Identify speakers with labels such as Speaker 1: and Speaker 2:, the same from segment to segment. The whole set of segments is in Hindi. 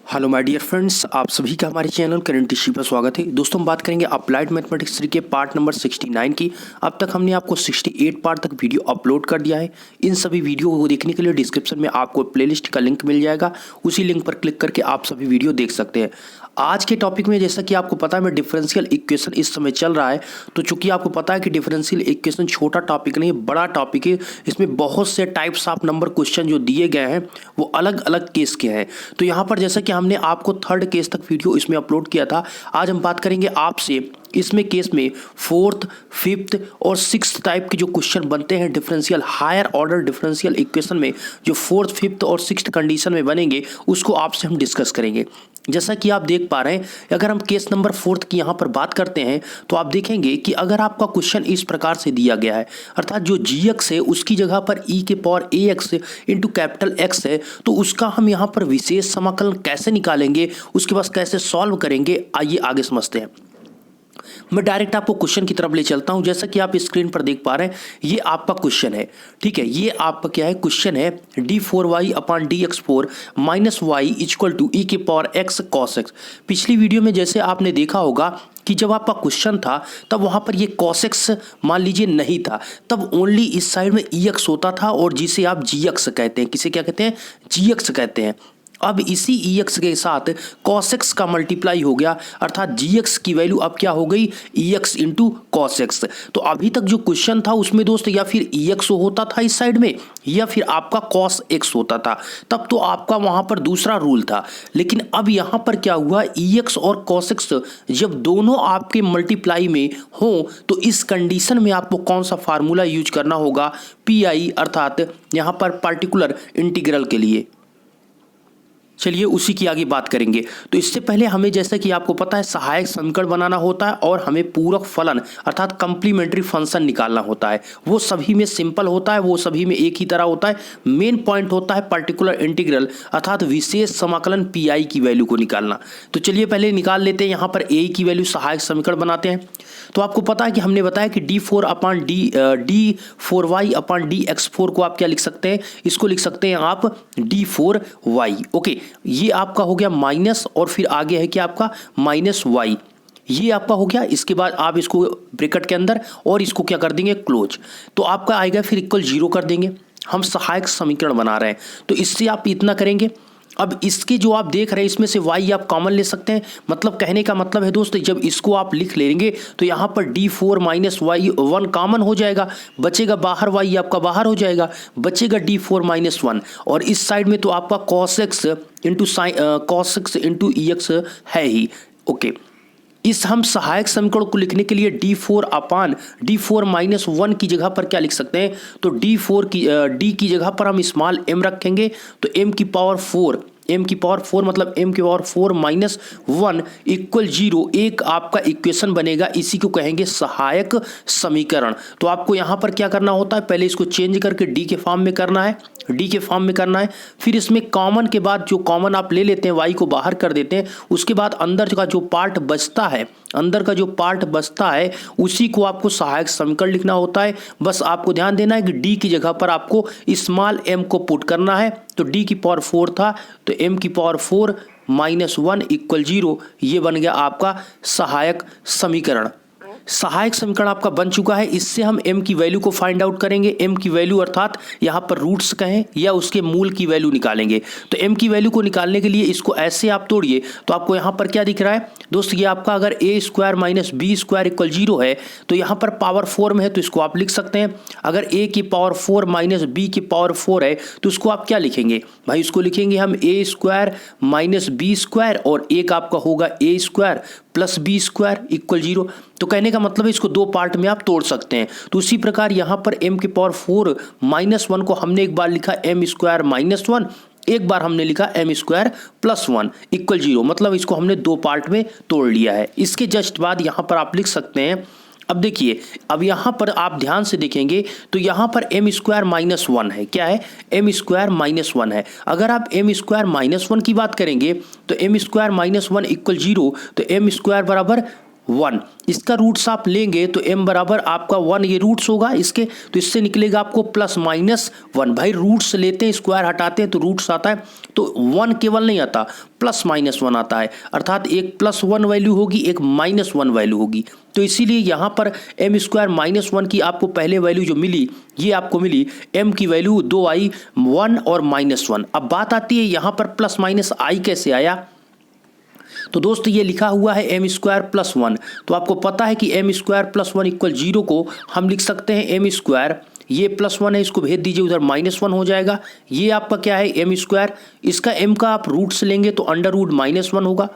Speaker 1: हेलो माय डियर फ्रेंड्स, आप सभी का हमारे चैनल करंट इश्यू पर स्वागत है। दोस्तों हम बात करेंगे अप्लाइड मैथमेटिक्स 3 के पार्ट नंबर 69 की। अब तक हमने आपको 68 पार्ट तक वीडियो अपलोड कर दिया है। इन सभी वीडियो को देखने के लिए डिस्क्रिप्शन में आपको प्लेलिस्ट का लिंक मिल जाएगा, उसी लिंक पर क्लिक करके आप सभी वीडियो देख सकते हैं। आज के टॉपिक में जैसा कि आपको पता है मैं डिफरेंशियल इक्वेशन इस समय चल रहा है, तो चूंकि आपको पता है कि डिफरेंशियल इक्वेशन छोटा टॉपिक नहीं बड़ा टॉपिक है, इसमें बहुत से टाइप्स ऑफ नंबर क्वेश्चन जो दिए गए हैं वो अलग अलग केस के हैं। तो यहाँ पर जैसा कि हमने आपको थर्ड केस तक वीडियो इसमें अपलोड किया था, आज हम बात करेंगे आपसे इसमें केस में फोर्थ, फिफ्थ और सिक्स्थ टाइप के जो क्वेश्चन बनते हैं differential higher order differential equation में, जो फोर्थ, फिफ्थ और सिक्स्थ कंडीशन में बनेंगे उसको आपसे हम डिस्कस करेंगे। जैसा कि आप देख पा रहे हैं, अगर हम केस नंबर फोर्थ की यहाँ पर बात करते हैं तो आप देखेंगे कि अगर आपका क्वेश्चन इस प्रकार से दिया गया है, अर्थात जो gx है उसकी जगह पर e के power ax into capital x है, तो उसका हम यहाँ पर विशेष समाकलन कैसे निकालेंगे, उसके बाद कैसे सॉल्व करेंगे, आइए आगे समझते हैं। मैं डायरेक्ट आपको क्वेश्चन की तरफ ले चलता हूं। जैसा कि आप स्क्रीन पर देख पा रहे हैं, ये आपका क्वेश्चन है, ठीक है। ये आपका क्या है, क्वेश्चन है d4y upon dx4 minus y equal to e के पावर x cos x। पिछली वीडियो में जैसे आपने देखा होगा कि जब आपका क्वेश्चन था तब वहां पर ये cos x मान लीजिए नहीं था, तब ओनली इस साइड में ex होता था और जिसे आप gx कहते हैं। किसे क्या कहते हैं? gx कहते हैं। अब इसी ex के साथ cos x का मल्टीप्लाई हो गया, अर्थात gx की वैल्यू अब क्या हो गई, ex इंटू cos x। तो अभी तक जो क्वेश्चन था उसमें दोस्त या फिर ex होता था इस साइड में, या फिर आपका cos x होता था, तब तो आपका वहां पर दूसरा रूल था। लेकिन अब यहां पर क्या हुआ, ex और cos x जब दोनों आपके मल्टीप्लाई में हो तो इस कंडीशन में आपको कौन सा फार्मूला यूज करना होगा, PI, अर्थात यहां पर पर्टिकुलर इंटीग्रल के लिए। चलिए उसी की आगे बात करेंगे। तो इससे पहले हमें, जैसा कि आपको पता है, सहायक समीकरण बनाना होता है और हमें पूरक फलन अर्थात कंप्लीमेंट्री फंक्शन निकालना होता है। वो सभी में सिंपल होता है, वो सभी में एक ही तरह होता है। मेन पॉइंट होता है पर्टिकुलर इंटीग्रल अर्थात विशेष समाकलन PI की वैल्यू को निकालना। तो चलिए पहले निकाल लेते हैं। यहाँ पर A की वैल्यू सहायक समीकरण बनाते हैं। तो आपको पता है कि हमने बताया कि d4y अपॉन dx4 को आप क्या लिख सकते हैं, इसको लिख सकते हैं आप d4y। ओके, ये आपका हो गया माइनस और फिर आगे है कि आपका माइनस वाई, ये आपका हो गया। इसके बाद आप इसको ब्रैकेट के अंदर और इसको क्या कर देंगे, क्लोज। तो आपका आएगा फिर इक्वल 0 कर देंगे। हम सहायक समीकरण बना रहे हैं तो इससे आप इतना करेंगे। अब इसके जो आप देख रहे हैं इसमें से y आप कॉमन ले सकते हैं। मतलब कहने का मतलब है दोस्त, जब इसको आप लिख लेंगे तो यहाँ पर d4 माइनस वाई 1 कॉमन हो जाएगा, बचेगा बाहर y आपका बाहर हो जाएगा, बचेगा d4 माइनस 1। और इस साइड में तो आपका cos x इंटू ex है ही। ओके, इस हम सहायक समीकरण को लिखने के लिए d4 अपान d4 माइनस 1 की जगह पर क्या लिख सकते हैं, तो d की जगह पर हम स्मॉल m रखेंगे, तो m की पावर 4 मतलब m की पावर 4 माइनस 1 इक्वल 0। एक आपका इक्वेशन बनेगा, इसी को कहेंगे सहायक समीकरण। तो आपको यहाँ पर क्या करना होता है, पहले इसको चेंज करके d के फॉर्म में करना है, फिर इसमें कॉमन के बाद जो कॉमन आप ले लेते हैं y को बाहर कर देते हैं। उसके बाद अंदर का जो पार्ट बचता है उसी को आपको सहायक समीकरण लिखना होता है। बस आपको ध्यान देना है कि d की जगह पर आपको स्मॉल m को पुट करना है। तो d की पावर 4 था तो m की पावर 4 माइनस 1 इक्वल 0, ये बन गया आपका सहायक समीकरण। सहायक समीकरण आपका बन चुका है। इससे हम m की वैल्यू को फाइंड आउट करेंगे। m की वैल्यू अर्थात यहाँ पर रूट्स कहें या उसके मूल की वैल्यू निकालेंगे। तो m की वैल्यू को निकालने के लिए इसको ऐसे आप तोड़िए तो आपको यहाँ पर क्या दिख रहा है दोस्त, ये आपका अगर a square minus B square equal 0 है तो यहाँ पर पावर 4 में है तो इसको आप लिख सकते हैं। अगर a की पावर 4 माइनस बी की पावर 4 है तो उसको आप क्या लिखेंगे भाई, इसको लिखेंगे हम a square minus B square और एक आपका होगा a square plus B square equal 0। तो कहने का मतलब है इसको दो पार्ट में आप तोड़ सकते हैं। तो उसी प्रकार यहाँ पर m की पावर 4 माइनस 1 को हमने एक बार लिखा m स्क्वायर माइनस 1, एक बार हमने लिखा m स्क्वायर प्लस 1 इक्वल 0। मतलब इसको हमने दो पार्ट में तोड़ लिया है। इसके जस्ट बाद यहाँ पर आप लिख सकते हैं, अब देखिए, अब यहाँ पर आप ध्यान से देखेंगे तो यहाँ पर m स्क्वायर माइनस 1 है। क्या है, m स्क्वायर माइनस 1 है। अगर आप m स्क्वायर माइनस 1 की बात करेंगे तो m स्क्वायर माइनस 1 इक्वल 0, तो m स्क्वायर बराबर 1। इसका रूट्स आप लेंगे तो m बराबर आपका 1 ये रूट्स होगा इसके, तो इससे निकलेगा आपको +-1। भाई रूट्स लेते हैं स्क्वायर हटाते हैं तो रूट्स आता है, तो 1 केवल नहीं आता +-1 आता है, अर्थात एक +1 वैल्यू होगी एक -1 वैल्यू होगी। तो इसीलिए यहाँ पर m² -1 की आपको पहले वैल्यू जो मिली ये आपको मिली m की वैल्यू 2 आई 1 और -1। अब बात आती है यहाँ पर +-i कैसे आया। तो दोस्त ये लिखा हुआ है m² + 1, तो आपको पता है कि m² + 1 = 0 को हम लिख सकते हैं m², ये +1 है इसको भेज दीजिए उधर -1 हो जाएगा। ये आपका क्या है m², इसका m का आप रूट्स लेंगे तो √-1 होगा।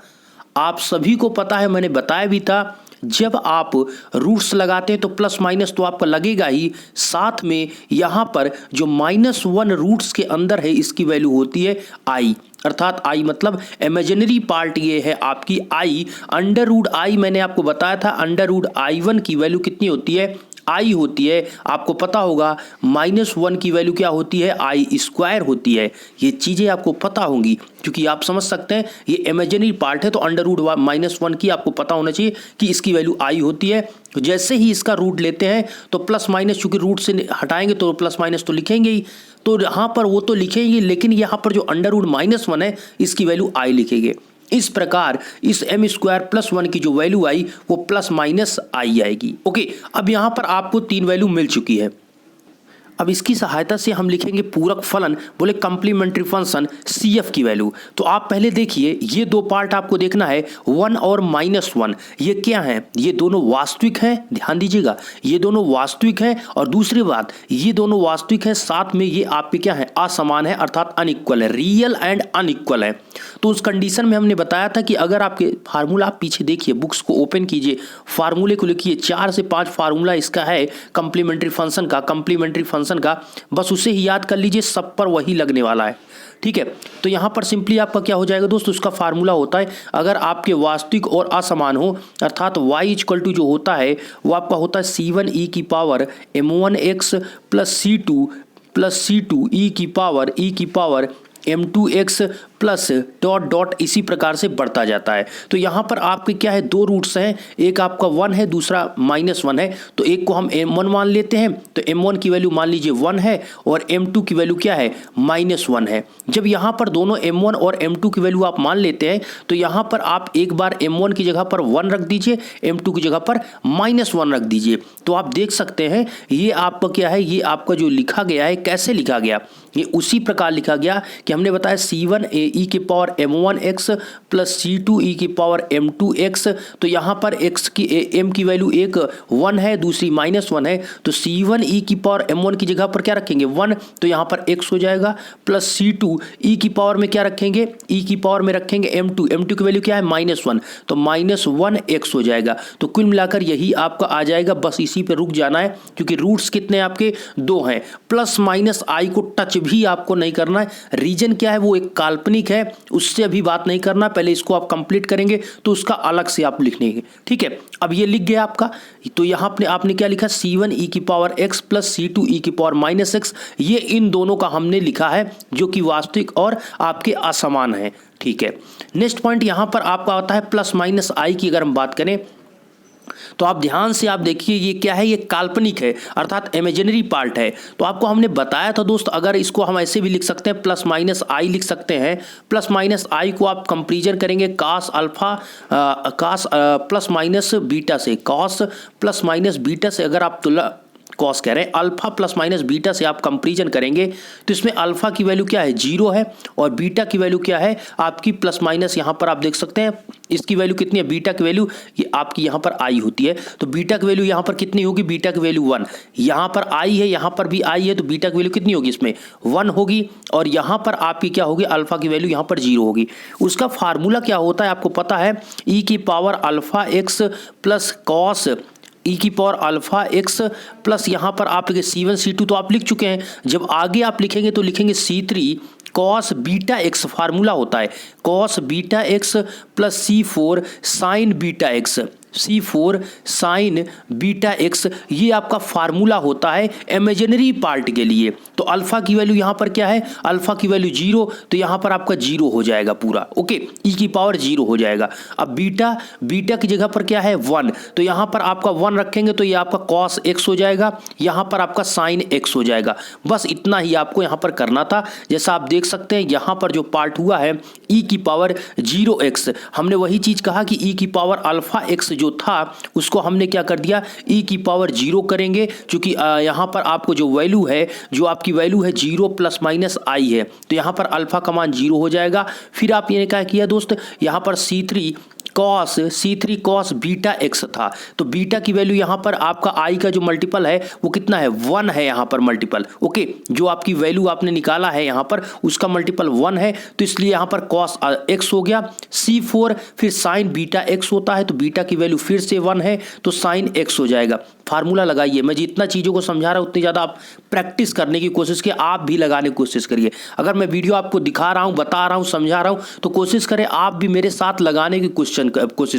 Speaker 1: आप सभी को पता है, मैंने बताया भी था, जब आप रूट्स लगाते हैं तो प्लस माइनस तो आपका लगेगा ही, साथ में यहाँ पर जो -1 रूट्स के अंदर है इसकी वैल्यू होती है i, अर्थात i मतलब इमेजिनरी पार्ट ये है आपकी i। √i मैंने आपको बताया था, √i1 की वैल्यू कितनी होती है, i होती है। आपको पता होगा -1 की वैल्यू क्या होती है, i² होती है। ये चीज़ें आपको पता होंगी क्योंकि आप समझ सकते हैं ये इमेजिनरी पार्ट है, तो √-1 की आपको पता होना चाहिए कि इसकी वैल्यू i होती है। तो जैसे ही इसका रूट लेते हैं तो प्लस माइनस, चूंकि रूट से हटाएंगे तो प्लस माइनस तो लिखेंगे ही, तो यहाँ पर वो तो लिखेंगे, लेकिन यहाँ पर जो √-1 है इसकी वैल्यू i लिखेंगे। इस प्रकार इस m² + 1 की जो वैल्यू आई वो +-i आएगी। ओके, अब यहाँ पर आपको 3 वैल्यू मिल चुकी है। अब इसकी सहायता से हम लिखेंगे पूरक फलन, बोले कंप्लीमेंट्री फंक्शन CF की वैल्यू। तो आप पहले देखिए ये दो पार्ट आपको देखना है 1 और -1, ये क्या है, ये दोनों वास्तविक हैं, ध्यान दीजिएगा ये दोनों वास्तविक हैं। और दूसरी बात ये दोनों वास्तविक हैं, साथ में ये आपके क्या है, असमान है, अर्थात अनइक्वल है, रियल एंड अनइक्वल है। तो उस कंडीशन में हमने बताया था कि अगर आपके फार्मूला, आप पीछे देखिए बुक्स को ओपन कीजिए, फार्मूले को लिखिए, 4 से 5 फार्मूला इसका है कंप्लीमेंट्री फंक्शन का, बस उसे ही याद कर लीजिए, सब पर वही लगने वाला है। ठीक है, तो यहां पर सिंपली आपका क्या हो जाएगा दोस्तों, उसका फार्मूला होता है अगर आपके वास्तविक और असमान हो, अर्थात y = जो होता है वो आपका होता है c1e m1x + c2e m2x + ... इसी प्रकार से बढ़ता जाता है। तो यहाँ पर आपके क्या है, दो रूट्स हैं, एक आपका 1 है दूसरा -1 है, तो एक को हम m1 मान लेते हैं, तो m1 की वैल्यू मान लीजिए 1 है और m2 की वैल्यू क्या है, -1 है। जब यहाँ पर दोनों m1 और m2 की वैल्यू आप मान लेते हैं तो यहाँ पर आप एक बार m1 की जगह पर 1 रख दीजिए, m2 की जगह पर -1 रख दीजिए। तो आप देख सकते हैं ये आपका क्या है, ये आपका जो लिखा गया है, कैसे लिखा गया, ये उसी प्रकार लिखा गया कि हमने बताया c1e m1x + c2e m2x। तो यहाँ पर x की m की वैल्यू एक 1 है दूसरी -1 है, तो c1e m1 की जगह पर क्या रखेंगे 1, तो यहाँ पर x हो जाएगा, प्लस c2e में क्या रखेंगे, e में रखेंगे m2 की वैल्यू क्या है -1, तो -1x हो जाएगा। तो कुल मिलाकर यही आपका आ जाएगा, बस इसी पे रुक जाना है क्योंकि रूट्स कितने आपके 2 हैं। +-i को टच भी आपको नहीं करना है, रीजन क्या है वो एक काल्पनिक है, उससे अभी बात नहीं करना, पहले इसको आप कंप्लीट करेंगे तो उसका अलग से आप लिख लेंगे। ठीक है, अब ये लिख गया आपका, तो यहाँ आपने क्या लिखा, c1e x + c2e -x, ये इन दोनों का हमने लिखा है जो कि वास्तविक और आपके असमान है। ठीक है, नेक्स्ट पॉइंट यहाँ पर आपका आता है +-i की अगर हम बात करें तो आप ध्यान से आप देखिए ये क्या है, ये काल्पनिक है, अर्थात इमेजिनरी पार्ट है। तो आपको हमने बताया था दोस्त, अगर इसको हम ऐसे भी लिख सकते हैं, +-i लिख सकते हैं। +-i को आप कंपेरिजन करेंगे cos ±β से, cos ±β से अगर आप कॉस कह रहे हैं, अल्फा +-बीटा से आप कंपेरिजन करेंगे तो इसमें अल्फा की वैल्यू क्या है 0 है और बीटा की वैल्यू क्या है आपकी +-, यहाँ पर आप देख सकते हैं इसकी वैल्यू कितनी है, बीटा की वैल्यू ये आपकी यहाँ पर i होती है, तो बीटा की वैल्यू यहाँ पर कितनी होगी, बीटा की वैल्यू 1, यहाँ पर i है यहाँ पर भी i है, तो बीटा की वैल्यू कितनी होगी इसमें 1 होगी, और यहाँ पर आपकी क्या होगी, अल्फा की वैल्यू यहाँ पर 0 होगी। उसका फार्मूला क्या होता है आपको पता है, e⁴x + cos e⁴x प्लस यहाँ पर आप लिखे c1 c2 तो आप लिख चुके हैं, जब आगे आप लिखेंगे तो लिखेंगे c3 cos βx, फार्मूला होता है cos βx + c4 sin βx। C4 sign beta x, ये आपका फार्मूला होता है इमेजिनरी पार्ट के लिए। तो अल्फा की वैल्यू यहाँ पर क्या है, अल्फा की वैल्यू 0, तो यहाँ पर आपका 0 हो जाएगा पूरा, ओके, e की पावर 0 हो जाएगा। अब बीटा, बीटा की जगह पर क्या है 1, तो यहाँ पर आपका 1 रखेंगे तो ये आपका कॉस एक्स हो जाएगा, यहाँ पर आपका साइन एक्स हो जाएगा। बस इतना ही आपको यहाँ पर करना था। जैसा आप देख सकते हैं यहाँ पर जो पार्ट हुआ है e की पावर 0x, हमने वही चीज कहा कि e की पावर अल्फा एक्स जो था उसको हमने क्या कर दिया, e की पावर 0 करेंगे, क्योंकि यहाँ पर आपको जो वैल्यू है, जो आपकी वैल्यू है 0 प्लस माइनस आई है, तो यहाँ पर अल्फा का मान 0 हो जाएगा। फिर आप ये क्या किया दोस्त, यहाँ पर C3 कॉस बीटा एक्स था, तो बीटा की वैल्यू यहाँ पर आपका आई का जो मल्टीपल है वो कितना है, 1 है यहाँ पर मल्टीपल, ओके, जो आपकी वैल्यू आपने निकाला है यहाँ पर उसका मल्टीपल 1 है, तो इसलिए यहाँ पर कॉस एक्स हो गया। C4 फिर साइन बीटा एक्स होता है, तो बीटा की वैल्यू फिर से 1 है, तो साइन एक्स हो जाएगा। फार्मूला लगाइए, मैं जितना चीज़ों को समझा रहा हूँ उतनी ज़्यादा आप प्रैक्टिस करने की कोशिश कीजिए, आप भी लगाने की कोशिश करिए। अगर मैं वीडियो आपको दिखा रहा हूँ, बता रहा हूँ, समझा रहा हूँ, तो कोशिश करें आप भी मेरे साथ लगाने की कोशिश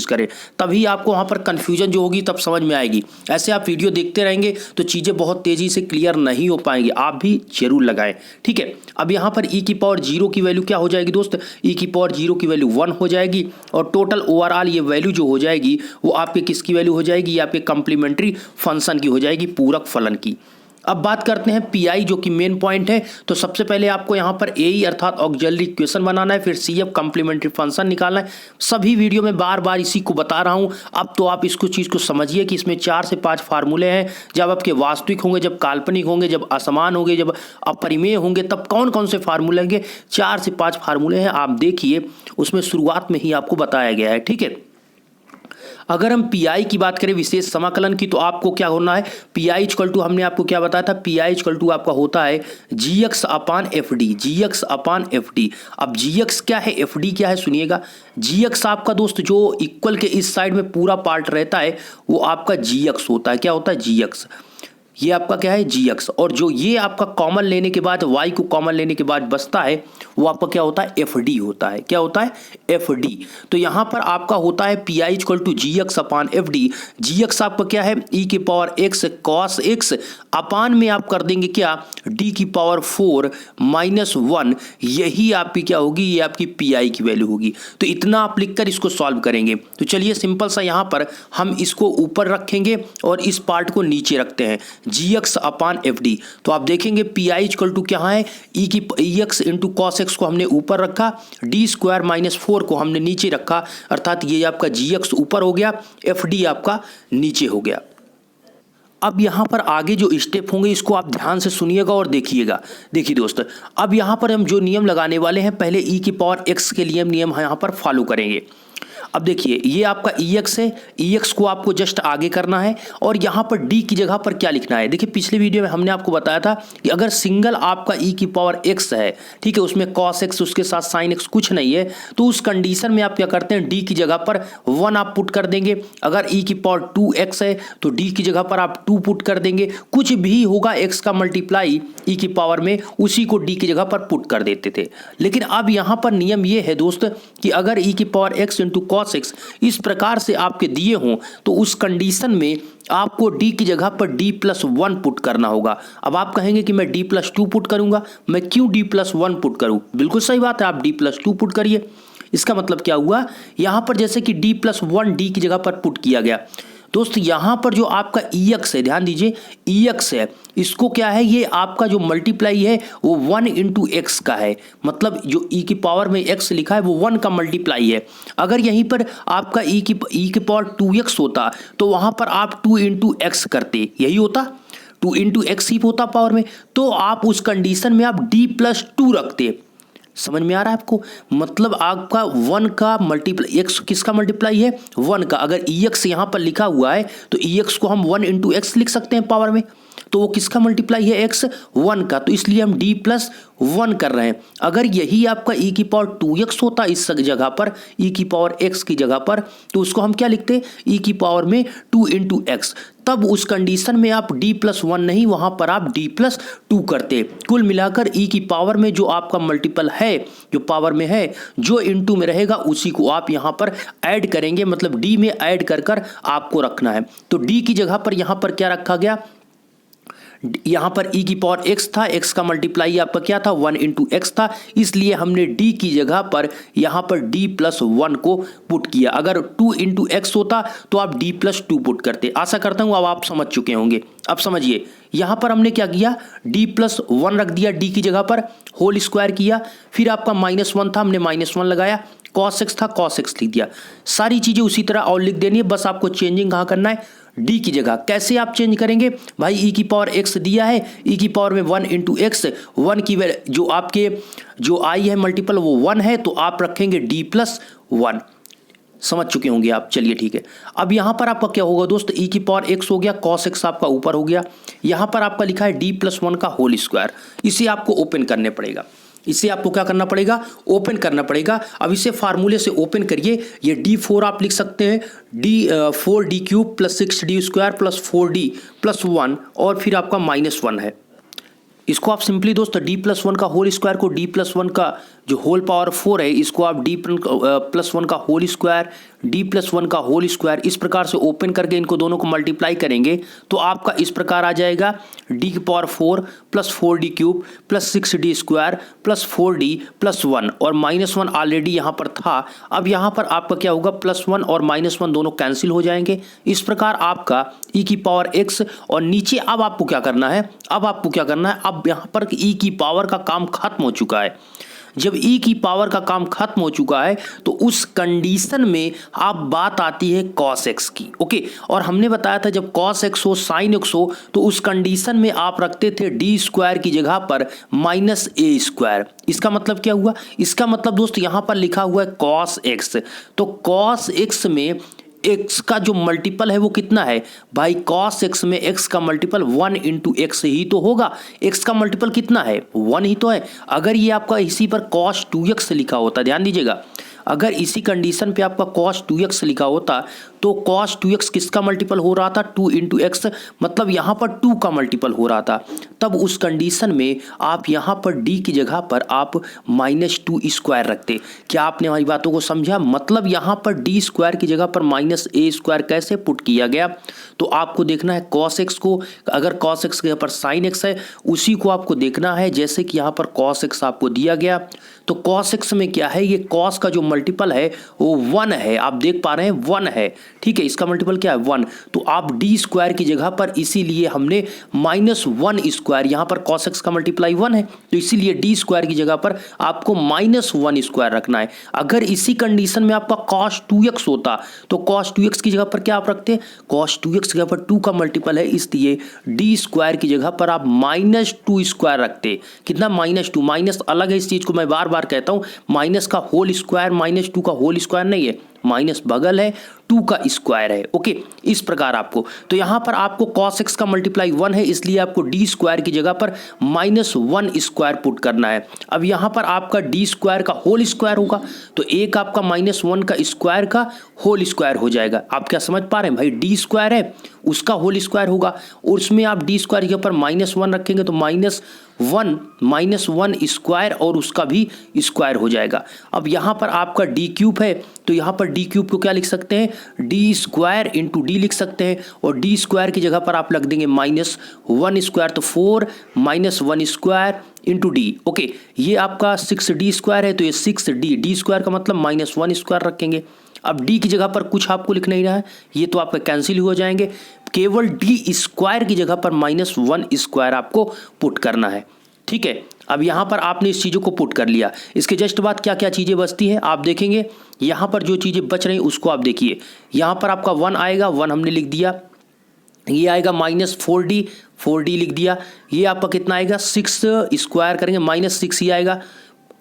Speaker 1: करें, तभी आपको वहाँ पर कन्फ्यूजन जो होगी तब समझ में आएगी। ऐसे आप वीडियो देखते रहेंगे तो चीज़ें बहुत तेज़ी से क्लियर नहीं हो पाएंगी, आप भी जरूर लगाएं, ठीक है। अब यहाँ पर e की पावर 0 की वैल्यू क्या हो जाएगी दोस्त, e की पावर 0 की वैल्यू 1 हो जाएगी, और टोटल ओवरऑल ये वैल्यू जो हो जाएगी वो आपके किसकी वैल्यू हो जाएगी, ये आपके कंप्लीमेंट्री फंक्शन की हो जाएगी, पूरक फलन की। अब बात करते हैं पीआई जो कि मेन पॉइंट है। तो सबसे पहले आपको यहाँ पर एई अर्थात ऑक्सिलरी इक्वेशन बनाना है, फिर सीएफ कंप्लीमेंट्री फंक्शन निकालना है। सभी वीडियो में बार बार इसी को बता रहा हूँ, अब तो आप इसको चीज़ को समझिए कि इसमें 4 से 5 फार्मूले हैं। जब आपके वास्तविक होंगे, जब काल्पनिक होंगे, जब असमान होंगे, जब अपरिमेय होंगे, तब कौन कौन से फार्मूले होंगे, 4 से 5 फार्मूले हैं। आप देखिए उसमें शुरुआत में ही आपको बताया गया है, ठीक है। अगर हम पीआई की बात करें विशेष समाकलन की, तो आपको क्या होना है, पीआई इक्वल टू, हमने आपको क्या बताया था, पीआई इक्वल टू आपका होता है जीएक्स अपान एफडी, जीएक्स अपान एफडी। अब जीएक्स क्या है, एफडी क्या है, सुनिएगा। जीएक्स आपका दोस्त जो इक्वल के इस साइड में पूरा पार्ट रहता है वो आपका जीएक्स होता है। क्या होता है, जीएक्स, ये आपका क्या है, जीएक्स। और जो ये आपका कॉमन लेने के बाद, वाई को कॉमन लेने के बाद बचता है वो आपका क्या होता है, एफडी होता है। क्या होता है, एफडी। तो यहाँ पर आपका होता है P I equal to G X upon F D. G X आपका क्या है, ई की power X cos X, upon में आप कर देंगे क्या, डी की पावर 4 माइनस 1, यही आपकी क्या होगी, ये आपकी पी आई की वैल्यू होगी। तो इतना आप लिखकर इसको सॉल्व करेंगे। तो चलिए सिंपल सा यहाँ पर हम इसको ऊपर रखेंगे और इस पार्ट को नीचे रखते हैं, जी एक्स अपान एफ डी। तो आप देखेंगे पी आई इक्वल टू क्या है, ई की ई एक्स इंटू कॉस एक्स को हमने ऊपर रखा, डी स्क्वायर माइनस 4 को हमने नीचे रखा, अर्थात ये आपका जी एक्स ऊपर हो गया, एफ डी आपका नीचे हो गया। अब यहाँ पर आगे जो स्टेप होंगे इसको आप ध्यान से सुनिएगा और देखिएगा। देखिए दोस्त, अब यहाँ पर हम जो नियम लगाने वाले हैं, पहले ई की पावर एक्स के लिए नियम यहाँ पर फॉलो करेंगे। अब देखिए ये आपका EX है, EX को आपको जस्ट आगे करना है और यहाँ पर D की जगह पर क्या लिखना है। देखिए पिछले वीडियो में हमने आपको बताया था कि अगर सिंगल आपका E की पावर x है, ठीक है, उसमें cos x उसके साथ sin x कुछ नहीं है, तो उस कंडीशन में आप क्या करते हैं, D की जगह पर 1 आप पुट कर देंगे। अगर E की पावर 2x है तो D की जगह पर आप 2 पुट कर देंगे। कुछ भी होगा x का मल्टीप्लाई E की पावर में, उसी को D की जगह पर पुट कर देते थे। लेकिन अब यहाँ पर नियम ये है दोस्त कि अगर E की power x into cos x इस प्रकार से आपके दिए हों तो उस कंडीशन में आपको d की जगह पर d+1 पुट करना होगा। अब आप कहेंगे कि मैं d+2 पुट करूंगा, मैं क्यों d+1 पुट करूं? बिल्कुल सही बात है, आप d+2 पुट करिए। इसका मतलब क्या हुआ, यहां पर जैसे कि d+1 d की जगह पर पुट किया गया दोस्त, यहाँ पर जो आपका EX है, ध्यान दीजिए EX है, इसको क्या है, ये आपका जो मल्टीप्लाई है वो 1 इंटू एक्स का है। मतलब जो E की पावर में x लिखा है वो 1 का मल्टीप्लाई है। अगर यहीं पर आपका E की पावर 2x होता तो वहाँ पर आप 2 इंटू एक्स करते, यही होता, 2 इंटू एक्स ही होता पावर में, तो आप उस कंडीशन में आप d+2 रखते। समझ में आ रहा है आपको? मतलब आपका 1 का मल्टीप्लाई, x किसका मल्टीप्लाई है, 1 का। अगर EX यहाँ पर लिखा हुआ है तो EX को हम 1 इंटू एक्स लिख सकते हैं पावर में। तो वो किसका मल्टीप्लाई है, x 1 का, तो इसलिए हम d प्लस 1 कर रहे हैं। अगर यही आपका e की पावर 2x होता इस जगह पर, e की पावर x की जगह पर, तो उसको हम क्या लिखते, e की पावर में 2 इंटू एक्स। तब उस कंडीशन में आप d प्लस 1 नहीं, वहां पर आप d प्लस 2 करते। कुल मिलाकर e की पावर में जो आपका मल्टीपल है, जो पावर में है, जो इंटू में रहेगा उसी को आप यहां पर ऐड करेंगे, मतलब d में ऐड कर कर आपको रखना है। तो d की जगह पर यहां पर क्या रखा गया, यहां पर e की पावर x था, x का मल्टीप्लाई आपका क्या था, 1 इंटू एक्स था, इसलिए हमने d की जगह पर यहां पर d प्लस 1 को पुट किया। अगर 2 इंटू एक्स होता तो आप d प्लस 2 पुट करते। आशा करता हूं अब आप समझ चुके होंगे। अब समझिए, यहां पर हमने क्या किया, d प्लस 1 रख दिया d की जगह पर, होल स्क्वायर किया, फिर आपका -1 था, हमने -1 लगाया, cos x था, cos x लिख दिया। सारी चीजें उसी तरह और लिख देनी है, बस आपको चेंजिंग कहां करना है, d की जगह। कैसे आप चेंज करेंगे भाई, e की पावर x दिया है, e की पावर में 1 इंटू एक्स, 1 की जो आपके जो i है मल्टीपल वो 1 है, तो आप रखेंगे d प्लस 1। समझ चुके होंगे आप, चलिए ठीक है। अब यहां पर आपका क्या होगा दोस्त, e की पावर x हो गया, cos x आपका ऊपर हो गया, यहां पर आपका लिखा है d प्लस 1 का होल स्क्वायर, इसे आपको ओपन करने पड़ेगा। इसे आपको क्या करना पड़ेगा, ओपन करना पड़ेगा। अब इसे फार्मूले से ओपन करिए, ये d4 आप लिख सकते हैं, d4d cube plus 6d square plus 4d plus 1 और फिर आपका -1 है। इसको आप सिंपली दोस्तों d प्लस 1 का होल स्क्वायर को d प्लस 1 का जो होल पावर 4 है, इसको आप d प्लस 1 का होल स्क्वायर, d प्लस 1 का होल स्क्वायर, इस प्रकार से ओपन करके इनको दोनों को मल्टीप्लाई करेंगे तो आपका इस प्रकार आ जाएगा d की power 4 plus 4d cube plus 6d square plus 4d plus 1 और -1 ऑलरेडी यहाँ पर था। अब यहाँ पर आपका क्या होगा, +1 और -1 दोनों कैंसिल हो जाएंगे। इस प्रकार आपका e की पावर x और नीचे अब आपको क्या करना है, अब यहाँ पर e की पावर का काम खत्म हो चुका है। जब e की पावर का काम खत्म हो चुका है तो उस कंडीशन में आप बात आती है cos x की, ओके। और हमने बताया था जब cos x हो, sin x हो, तो उस कंडीशन में आप रखते थे d स्क्वायर की जगह पर -a स्क्वायर। इसका मतलब क्या हुआ, इसका मतलब दोस्त यहाँ पर लिखा हुआ है cos x, तो cos x में x का जो मल्टीपल है वो कितना है भाई, cos x में x का मल्टीपल 1 इंटू एक्स ही तो होगा। x का मल्टीपल कितना है, 1 ही तो है। अगर ये आपका इसी पर cos 2x लिखा होता, ध्यान दीजिएगा, अगर इसी कंडीशन पे आपका cos 2x लिखा होता तो cos 2x किसका मल्टीपल हो रहा था, 2 इंटू एक्स, मतलब यहाँ पर 2 का मल्टीपल हो रहा था। तब उस कंडीशन में आप यहाँ पर d की जगह पर आप -2 स्क्वायर रखते। क्या आपने हमारी बातों को समझा, मतलब यहाँ पर d स्क्वायर की जगह पर -a स्क्वायर कैसे पुट किया गया, तो आपको देखना है cos x को, अगर cos x के यहाँ पर sin x है उसी को आपको देखना है। जैसे कि यहाँ पर cos x आपको दिया गया, तो cos x में क्या है, ये cos का जो मल्टीपल है वो 1 है, आप देख पा रहे हैं 1 है, ठीक है, इसका मल्टीपल क्या है 1। तो आप d स्क्वायर की जगह पर, इसीलिए हमने -1 स्क्वायर, यहाँ पर cos x का मल्टीप्लाई 1 है तो इसीलिए d स्क्वायर की जगह पर आपको -1 स्क्वायर रखना है। अगर इसी कंडीशन में आपका cos 2x होता तो cos 2x की जगह पर क्या आप रखते, cos 2x की जगह पर 2 का मल्टीपल है, इसलिए d स्क्वायर की जगह पर आप -2 स्क्वायर रखते। कितना, -2, माइनस अलग है, इस चीज को मैं बार बार कहता हूं, माइनस का होल स्क्वायर -2 का होल स्क्वायर नहीं है, माइनस बगल है, 2 का स्क्वायर है, ओके। इस प्रकार आपको, तो यहां पर आपको cos x का मल्टीप्लाई 1 है, इसलिए आपको d स्क्वायर की जगह पर -1 स्क्वायर पुट करना है। अब यहां पर आपका d स्क्वायर का होल स्क्वायर होगा, तो एक आपका -1 का स्क्वायर का होल स्क्वायर हो जाएगा। आप क्या समझ पा रहे हैं भाई, d स्क्वायर है उसका होल स्क्वायर होगा और उसमें आप d स्क्वायर के ऊपर -1 रखेंगे तो -1 स्क्वायर और उसका भी स्क्वायर हो जाएगा। अब यहाँ पर आपका d क्यूब है, तो यहाँ पर d क्यूब को क्या लिख सकते हैं, d स्क्वायर इंटू d लिख सकते हैं, और d स्क्वायर की जगह पर आप रख देंगे -1 स्क्वायर, तो 4 -1 स्क्वायर इंटू d, ओके। ये आपका 6d स्क्वायर है, तो ये 6d स्क्वायर का मतलब -1 स्क्वायर रखेंगे। अब d की जगह पर कुछ आपको लिख नहीं रहा है, ये तो आपका कैंसिल हो जाएंगे, केवल d स्क्वायर की जगह पर -1 स्क्वायर आपको पुट करना है, ठीक है। अब यहाँ पर आपने इस चीज़ों को पुट कर लिया, इसके जस्ट बाद क्या क्या चीज़ें बचती है आप देखेंगे। यहाँ पर जो चीज़ें बच रही हैं उसको आप देखिए, यहाँ पर आपका 1 आएगा, 1 हमने लिख दिया, ये आएगा -4d लिख दिया, ये आपका कितना आएगा 6 स्क्वायर करेंगे -6 ही आएगा,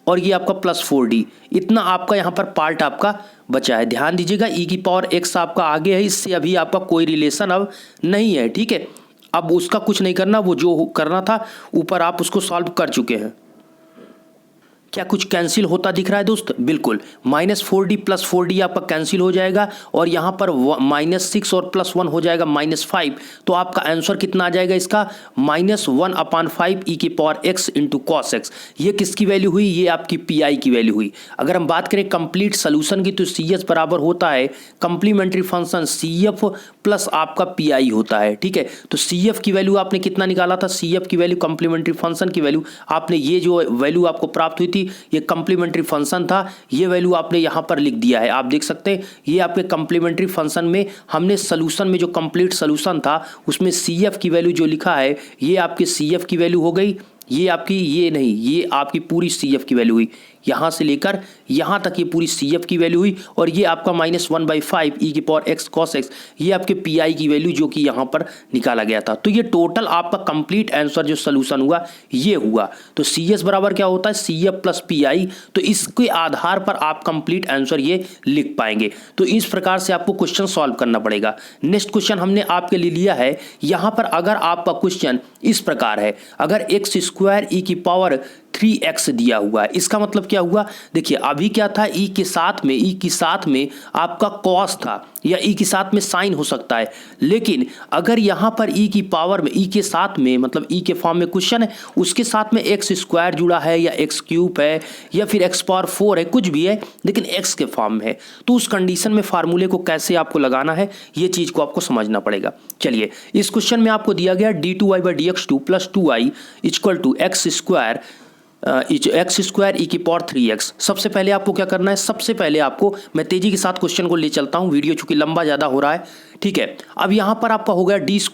Speaker 1: और ये आपका +4d, इतना आपका यहाँ पर पार्ट आपका बचा है। ध्यान दीजिएगा e की पावर x आपका आगे है, इससे अभी आपका कोई रिलेशन अब नहीं है, ठीक है। अब उसका कुछ नहीं करना, वो जो करना था ऊपर आप उसको सॉल्व कर चुके हैं। क्या कुछ कैंसिल होता दिख रहा है दोस्त? बिल्कुल, -4d + 4d आपका कैंसिल हो जाएगा और यहाँ पर -6 और +1 हो जाएगा -5। तो आपका आंसर कितना आ जाएगा इसका? -1/5 e⁻x × cos x। ये किसकी वैल्यू हुई? ये आपकी पी की वैल्यू हुई। अगर हम बात करें कंप्लीट सोल्यूशन की तो CS बराबर होता है कंप्लीमेंट्री फंक्शन CF प्लस आपका पी होता है। ठीक है, तो CF की वैल्यू आपने कितना निकाला था? CF की वैल्यू कंप्लीमेंट्री फंक्शन की वैल्यू आपने, ये जो वैल्यू आपको प्राप्त हुई थी ये कंप्लीमेंट्री फंक्शन था, ये वैल्यू आपने यहां पर लिख दिया है। आप देख सकते हैं ये आपके कंप्लीमेंट्री फंक्शन में हमने सॉल्यूशन में जो कंप्लीट सॉल्यूशन था उसमें CF की वैल्यू जो लिखा है ये आपके CF की वैल्यू हो गई। ये आपकी, ये नहीं, ये आपकी पूरी CF की वैल्यू हुई, यहाँ से लेकर यहाँ तक ये पूरी CF की वैल्यू हुई। और ये आपका -1/5 e⁻x cos x, ये आपके पी की वैल्यू जो कि यहाँ पर निकाला गया था। तो ये टोटल आपका कंप्लीट आंसर जो सोल्यूशन हुआ ये हुआ। तो CS बराबर क्या होता है? CF plus P. तो इसके आधार पर आप कंप्लीट आंसर ये लिख पाएंगे। तो इस प्रकार से आपको क्वेश्चन सॉल्व करना पड़ेगा। नेक्स्ट क्वेश्चन हमने आपके लिए लिया है, यहाँ पर अगर आपका क्वेश्चन इस प्रकार है, अगर x² e⁻3x दिया हुआ है, इसका मतलब क्या हुआ? देखिए अभी क्या था, e के साथ में आपका cos था या e के साथ में sin हो सकता है, लेकिन अगर यहाँ पर e की पावर में e के साथ में, मतलब e के फॉर्म में क्वेश्चन है, उसके साथ में x² जुड़ा है या x³ है या फिर x⁴ है, कुछ भी है लेकिन x के फॉर्म में है, तो उस कंडीशन में फार्मूले को कैसे आपको लगाना है ये चीज को आपको समझना पड़ेगा। चलिए, इस क्वेश्चन में आपको दिया गया d2y/dx2 + 2y = x² e⁻3x। सबसे पहले आपको क्या करना है? सबसे पहले आपको, मैं तेजी के साथ क्वेश्चन को ले चलता हूं, वीडियो चूंकि लंबा ज्यादा हो रहा है। ठीक है, अब यहां पर आपका हो गया d² +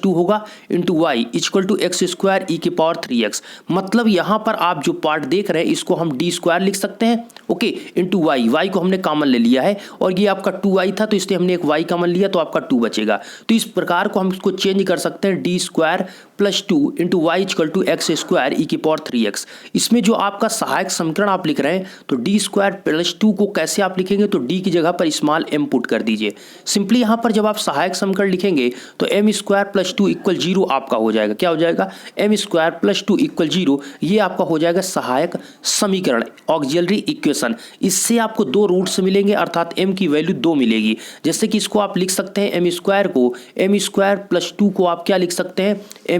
Speaker 1: 2 होगा × y = x² e⁻3x। मतलब यहां पर आप जो पार्ट देख रहे हैं इसको हम d² लिख सकते हैं, ओके, × y को हमने कॉमन ले लिया है और ये आपका 2y था तो इसलिए हमने एक y कॉमन लिया तो आपका 2 बचेगा। तो इस प्रकार को हम इसको चेंज कर सकते हैं, d² + 2 × y = x² e⁻3x। इसमें जो आपका सहायक समीकरण आप लिख रहे हैं तो d² + 2 को कैसे आप लिखेंगे? तो d की जगह पर स्मॉल m पुट कर दीजिए। सिंपली यहाँ पर जब आप सहायक समीकरण लिखेंगे तो m² + 2 = 0 आपका हो जाएगा। क्या हो जाएगा? m² + 2 = 0, ये आपका हो जाएगा सहायक समीकरण, ऑक्सिलरी इक्वेशन। इससे आपको 2 रूट्स मिलेंगे, अर्थात m की वैल्यू 2 मिलेगी। जैसे कि इसको आप लिख सकते हैं m² को, m² + 2 को आप क्या लिख सकते हैं? m²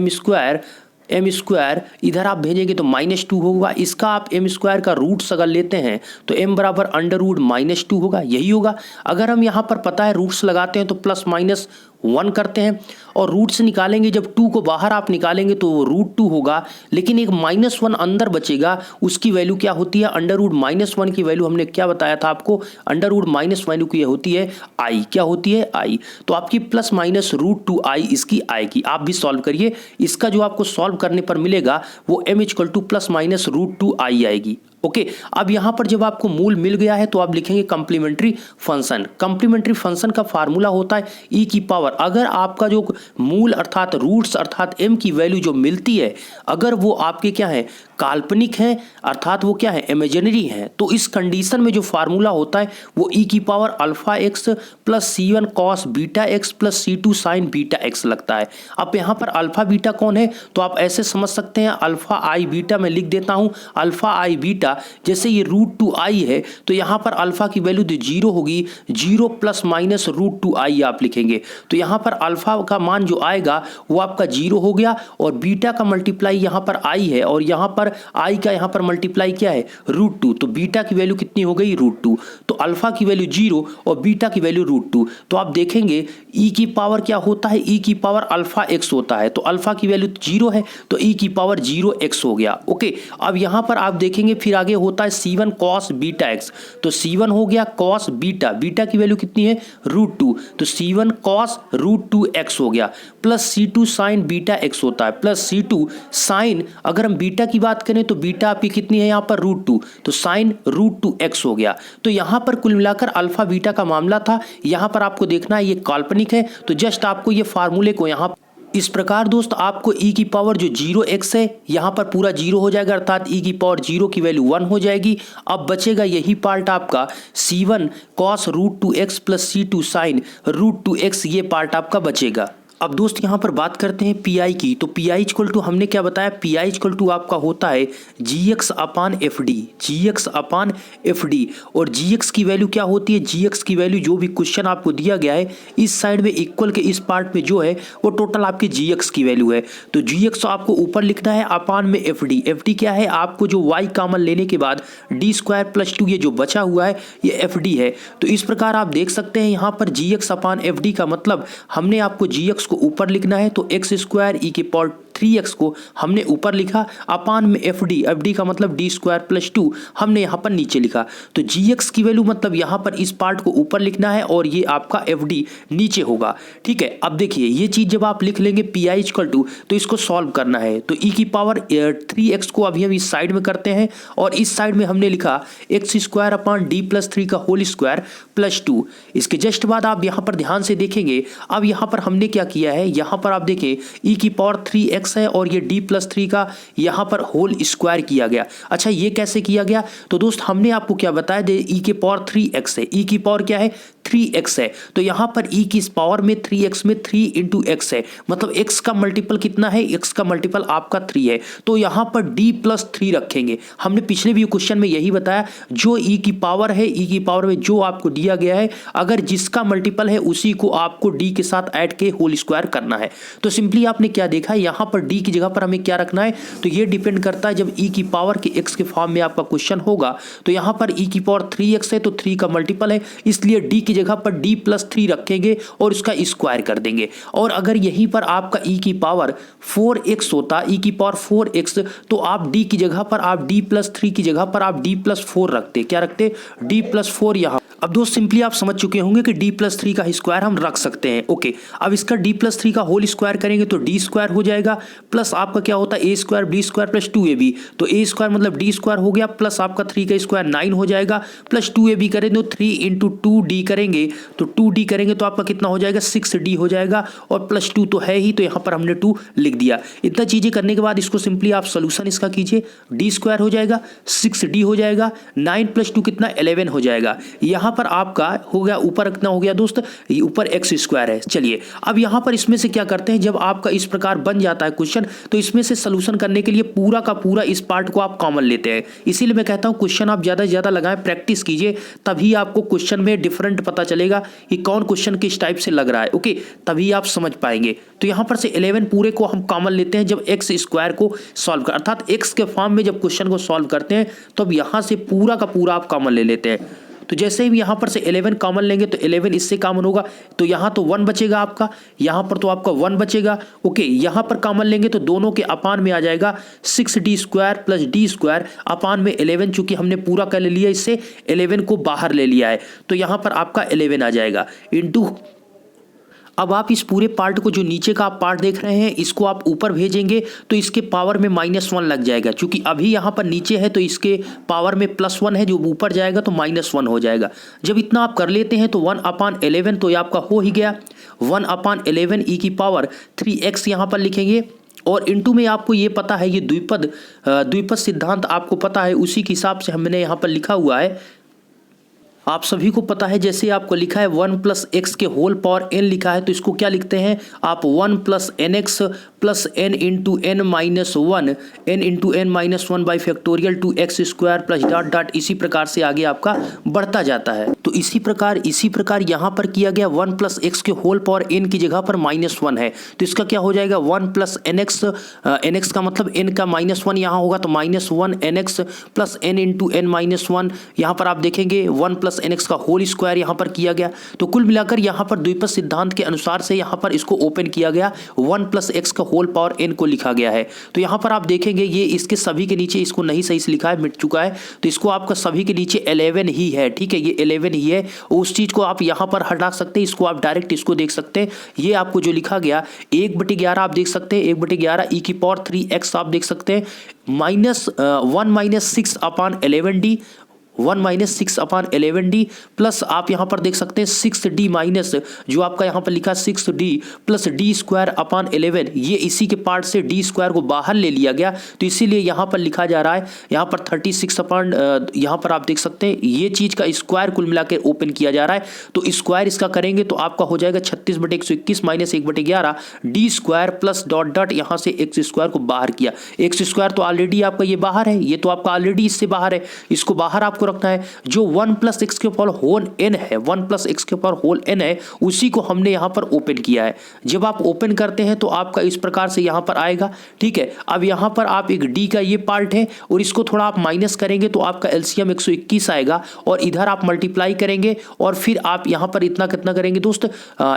Speaker 1: इधर आप भेजेंगे तो -2 होगा। इसका आप m² का रूट्स अगर लेते हैं तो m बराबर √-2 होगा, यही होगा। अगर हम यहाँ पर पता है रूट्स लगाते हैं तो +-1 करते हैं और रूट से निकालेंगे, जब 2 को बाहर आप निकालेंगे तो वो √2 होगा, लेकिन एक -1 अंदर बचेगा, उसकी वैल्यू क्या होती है? √-1 की वैल्यू हमने क्या बताया था आपको? √-1 की होती है i। क्या होती है? i। तो आपकी ±√2i इसकी आएगी। आप भी सॉल्व करिए, इसका जो आपको सॉल्व करने पर मिलेगा वो m = ±√2i आएगी। ओके, अब यहाँ पर जब आपको मूल मिल गया है तो आप लिखेंगे कंप्लीमेंट्री फंक्शन। कंप्लीमेंट्री फंक्शन का फार्मूला होता है e की पावर, अगर आपका जो मूल अर्थात रूट्स अर्थात m की वैल्यू जो मिलती है अगर वो आपके क्या है? काल्पनिक है, अर्थात वो क्या है? इमेजिनरी है, तो इस कंडीशन में जो फार्मूला होता है वो e की power α(x) + c1 cos βx + c2 sin βx लगता है। अब यहाँ पर अल्फा बीटा कौन है? तो आप ऐसे समझ सकते हैं, αi β मैं लिख देता हूँ, αi β जैसे ये √2i है तो यहाँ पर अल्फा की वैल्यू 0 होगी, 0 ± √2i आप लिखेंगे। तो यहाँ पर अल्फा का मान जो आएगा वो आपका 0 हो गया और बीटा का मल्टीप्लाई यहाँ पर i है और यहाँ पर i का यहाँ पर मल्टीप्लाई क्या है? √2। तो बीटा की वैल्यू कितनी हो गई? √2। तो अल्फा की वैल्यू 0 और बीटा की वैल्यू √2। तो आप देखेंगे e की पावर क्या होता है? e की पावर α(x) होता है, तो अल्फा की वैल्यू 0 है तो e की पावर 0x हो गया। ओके, अब यहाँ पर आप देखेंगे फिर आगे होता है c1 cos βx, तो c1 हो गया cos बीटा, बीटा की वैल्यू कितनी है? √2, तो c1 cos √2x हो गया, प्लस c2 sin βx होता है, प्लस c2 sin, अगर हम बीटा की बात करें तो बीटा आपकी कितनी है यहाँ पर? √2, तो sin √2x हो गया। तो यहाँ पर कुल मिलाकर अल्फा बीटा का मामला था। यहाँ पर आपको देखना है ये काल्पनिक है, तो जस्ट आपको ये फार्मूले को यहाँ इस प्रकार दोस्त आपको e की पावर जो 0x है यहाँ पर पूरा 0 हो जाएगा, अर्थात e की पावर 0 की वैल्यू 1 हो जाएगी। अब बचेगा यही पार्ट आपका c1 cos √2x + c2 sin √2x, ये पार्ट आपका बचेगा। अब दोस्त यहाँ पर बात करते हैं पी आई की। तो पी आई इक्वल टू हमने क्या बताया, पी आई इक्वल टू आपका होता है जी X upon F D, G X upon F D. और जी एक्स की वैल्यू क्या होती है, जी एक्स की वैल्यू जो भी क्वेश्चन आपको दिया गया है इस साइड में इक्वल के इस पार्ट में जो है वो टोटल आपकी जी एक्स की वैल्यू है। तो जी एक्स आपको ऊपर लिखना है अपान में एफ डी। एफ डी क्या है, आपको जो वाई कॉमन लेने के बाद डी स्क्वायर प्लस 2 ये जो बचा हुआ है ये एफ डी है। तो इस प्रकार आप देख सकते हैं यहाँ पर जी एक्स अपान एफ डी का मतलब हमने आपको जी एक्स को ऊपर लिखना है तो एक्स स्क्वायर ई के पावर 3x को हमने ऊपर लिखा अपान में एफ डी का मतलब डी स्क्वायर प्लस 2 हमने यहाँ पर नीचे लिखा। तो जी एक्स की वैल्यू मतलब यहाँ पर इस पार्ट को ऊपर लिखना है और ये आपका एफ डी नीचे होगा। ठीक है, अब देखिए ये चीज जब आप लिख लेंगे पी आई इक्वल टू तो इसको सॉल्व करना है। तो ई की पावर 3x को अभी हम इस साइड में करते हैं और इस साइड में हमने लिखा x square upon D plus 3 का होल स्क्वायर प्लस 2। इसके जस्ट बाद आप यहाँ पर ध्यान से देखेंगे, अब यहाँ पर हमने क्या किया है, यहाँ पर आप देखें ई की पावर 3x है और ये d प्लस 3 का यहाँ पर होल स्क्वायर किया गया। अच्छा ये कैसे किया गया, तो दोस्त हमने आपको क्या बताया, ई के पावर 3x है, ई की पावर क्या है 3x है। तो यहाँ पर e की इस पावर में 3x में 3 इंटू एक्स है, मतलब x का मल्टीपल कितना है, x का मल्टीपल आपका 3 है। तो यहाँ पर d प्लस 3 रखेंगे। हमने पिछले भी क्वेश्चन में यही बताया, जो e की पावर है, e की पावर में जो आपको दिया गया है अगर जिसका मल्टीपल है उसी को आपको d के साथ ऐड के होल स्क्वायर करना है। तो सिंपली आपने क्या देखा, यहाँ पर d की जगह पर हमें क्या रखना है, तो ये डिपेंड करता है जब e की पावर के x के फॉर्म में आपका क्वेश्चन होगा तो यहाँ पर e की पावर 3x है तो 3 का मल्टीपल है, इसलिए d की जगह पर d प्लस 3 रखेंगे और इसका स्क्वायर कर देंगे। और अगर यहीं पर आपका e की पावर 4x होता, e की पावर 4x, तो आप d की जगह पर आप d प्लस 3 की जगह पर आप d प्लस 4 रखते, क्या रखते, d प्लस 4 यहाँ। अब दोस्त सिंपली आप समझ चुके होंगे कि d प्लस 3 का स्क्वायर हम रख सकते हैं। ओके, अब इसका d प्लस 3 का होल स्क्वायर करेंगे तो d स्क्वायर हो जाएगा, प्लस आपका क्या होता है a square b square plus 2ab, तो a स्क्वायर मतलब d स्क्वायर हो गया, प्लस आपका 3 का स्क्वायर 9 हो जाएगा, प्लस 2ab करेंगे तो 3 इंटू 2d करेंगे तो 2d करेंगे तो आपका कितना हो जाएगा 6d हो जाएगा, और प्लस 2 तो है ही तो यहाँ पर हमने 2 लिख दिया। इतना चीज़ें करने के बाद इसको सिंपली आप सोल्यूशन इसका कीजिए, d स्क्वायर हो जाएगा 6d हो जाएगा, 9 प्लस 2 कितना 11 हो जाएगा। यहाँ पर आपका हो गया ऊपर कितना हो गया दोस्त, ये ऊपर एक्स स्क्वायर है। चलिए अब यहाँ पर इसमें से क्या करते हैं, जब आपका इस प्रकार बन जाता है क्वेश्चन तो इसमें से सोल्यूशन करने के लिए पूरा का पूरा इस पार्ट को आप कॉमन लेते हैं। इसीलिए मैं कहता हूँ क्वेश्चन आप ज़्यादा से ज़्यादा लगाएं, प्रैक्टिस कीजिए, तभी आपको क्वेश्चन में डिफरेंट पता चलेगा कि कौन क्वेश्चन किस टाइप से लग रहा है। ओके, तभी आप समझ पाएंगे। तो यहाँ पर से 11 पूरे को हम कॉमन लेते हैं जब एक्स स्क्वायर को सॉल्व कर, अर्थात एक्स के फॉर्म में जब क्वेश्चन को सॉल्व करते हैं तो अब यहाँ से पूरा का पूरा आप कॉमन ले लेते हैं। तो जैसे ही यहाँ पर से 11 कॉमन लेंगे तो 11 इससे कॉमन होगा, तो यहाँ तो 1 बचेगा आपका, यहाँ पर तो आपका 1 बचेगा। ओके, यहाँ पर कॉमन लेंगे तो दोनों के अपान में आ जाएगा 6d square plus d square upon में 11, चूंकि हमने पूरा कर ले लिया, इससे 11 को बाहर ले लिया है तो यहाँ पर आपका 11 आ जाएगा इंटू। अब आप इस पूरे पार्ट को जो नीचे का आप पार्ट देख रहे हैं इसको आप ऊपर भेजेंगे तो इसके पावर में -1 लग जाएगा, क्योंकि अभी यहाँ पर नीचे है तो इसके पावर में +1 है, जो ऊपर जाएगा तो -1 हो जाएगा। जब इतना आप कर लेते हैं तो 1/11 तो ये आपका हो ही गया, 1/11 e की पावर 3x यहाँ पर लिखेंगे, और इनटू में आपको ये पता है ये द्विपद सिद्धांत आपको पता है, उसी के हिसाब से हमने यहाँ पर लिखा हुआ है, आप सभी को पता है। जैसे आपको लिखा है 1 प्लस एक्स के होल पावर n लिखा है तो इसको क्या लिखते हैं आप 1 plus N X plus n into N minus 1 n into N minus 1 by factorial 2x square plus dot dot, इसी प्रकार से आगे आपका बढ़ता जाता है। तो इसी प्रकार यहाँ पर किया गया 1 प्लस एक्स के होल पावर n की जगह पर -1 है तो इसका क्या हो जाएगा 1 प्लस एन एक्स का मतलब n का -1 यहाँ होगा तो -1 N X plus n into N minus 1, यहाँ पर आप देखेंगे 1 प्लस एन एक्स का होल स्क्वायर यहाँ पर किया गया। तो कुल मिलाकर यहाँ पर द्विपद सिद्धांत के अनुसार से यहाँ पर इसको ओपन किया गया, 1 प्लस एक्स का होल पावर n को लिखा गया है। तो यहाँ पर आप देखेंगे ये इसके सभी के नीचे इसको नहीं सही से लिखा है, मिट चुका है, तो इसको आपका सभी के नीचे 11 ही है। ठीक है, ये 11 ही है, उस चीज को आप यहाँ पर हटा सकते हैं, इसको आप डायरेक्ट इसको देख सकते हैं। ये आपको जो लिखा गया 1/11 आप देख सकते हैं, 1/11 e की पावर 3x आप देख सकते हैं, -1 -6/11d 1 माइनस 6/11d प्लस आप यहाँ पर देख सकते हैं 6d माइनस जो आपका यहाँ पर लिखा 6d प्लस d² 11, ये इसी के पार्ट से d² को बाहर ले लिया गया, तो इसीलिए यहाँ पर लिखा जा रहा है यहाँ पर 36 यहाँ पर आप देख सकते हैं ये चीज़ का स्क्वायर कुल मिला के ओपन किया जा रहा है। तो स्क्वायर इसका करेंगे तो आपका हो जाएगा 36/121 minus 1/11 d² plus dot dot यहाँ से x² को बाहर किया। x² तो ऑलरेडी आपका ये बाहर है, ये तो आपका ऑलरेडी इससे बाहर है, इसको बाहर आपको रखना है। जो 1 + x⁴n है, 1 + x⁴n है, उसी को हमने यहाँ पर ओपन किया है। जब आप ओपन करते हैं तो आपका इस प्रकार से यहाँ पर आएगा, ठीक है। अब यहाँ पर आप एक d का ये पार्ट है और इसको थोड़ा आप माइनस करेंगे तो आपका एलसीएम 121 आएगा और इधर आप मल्टीप्लाई करेंगे और फिर आप यहाँ पर इतना कितना करेंगे दोस्त,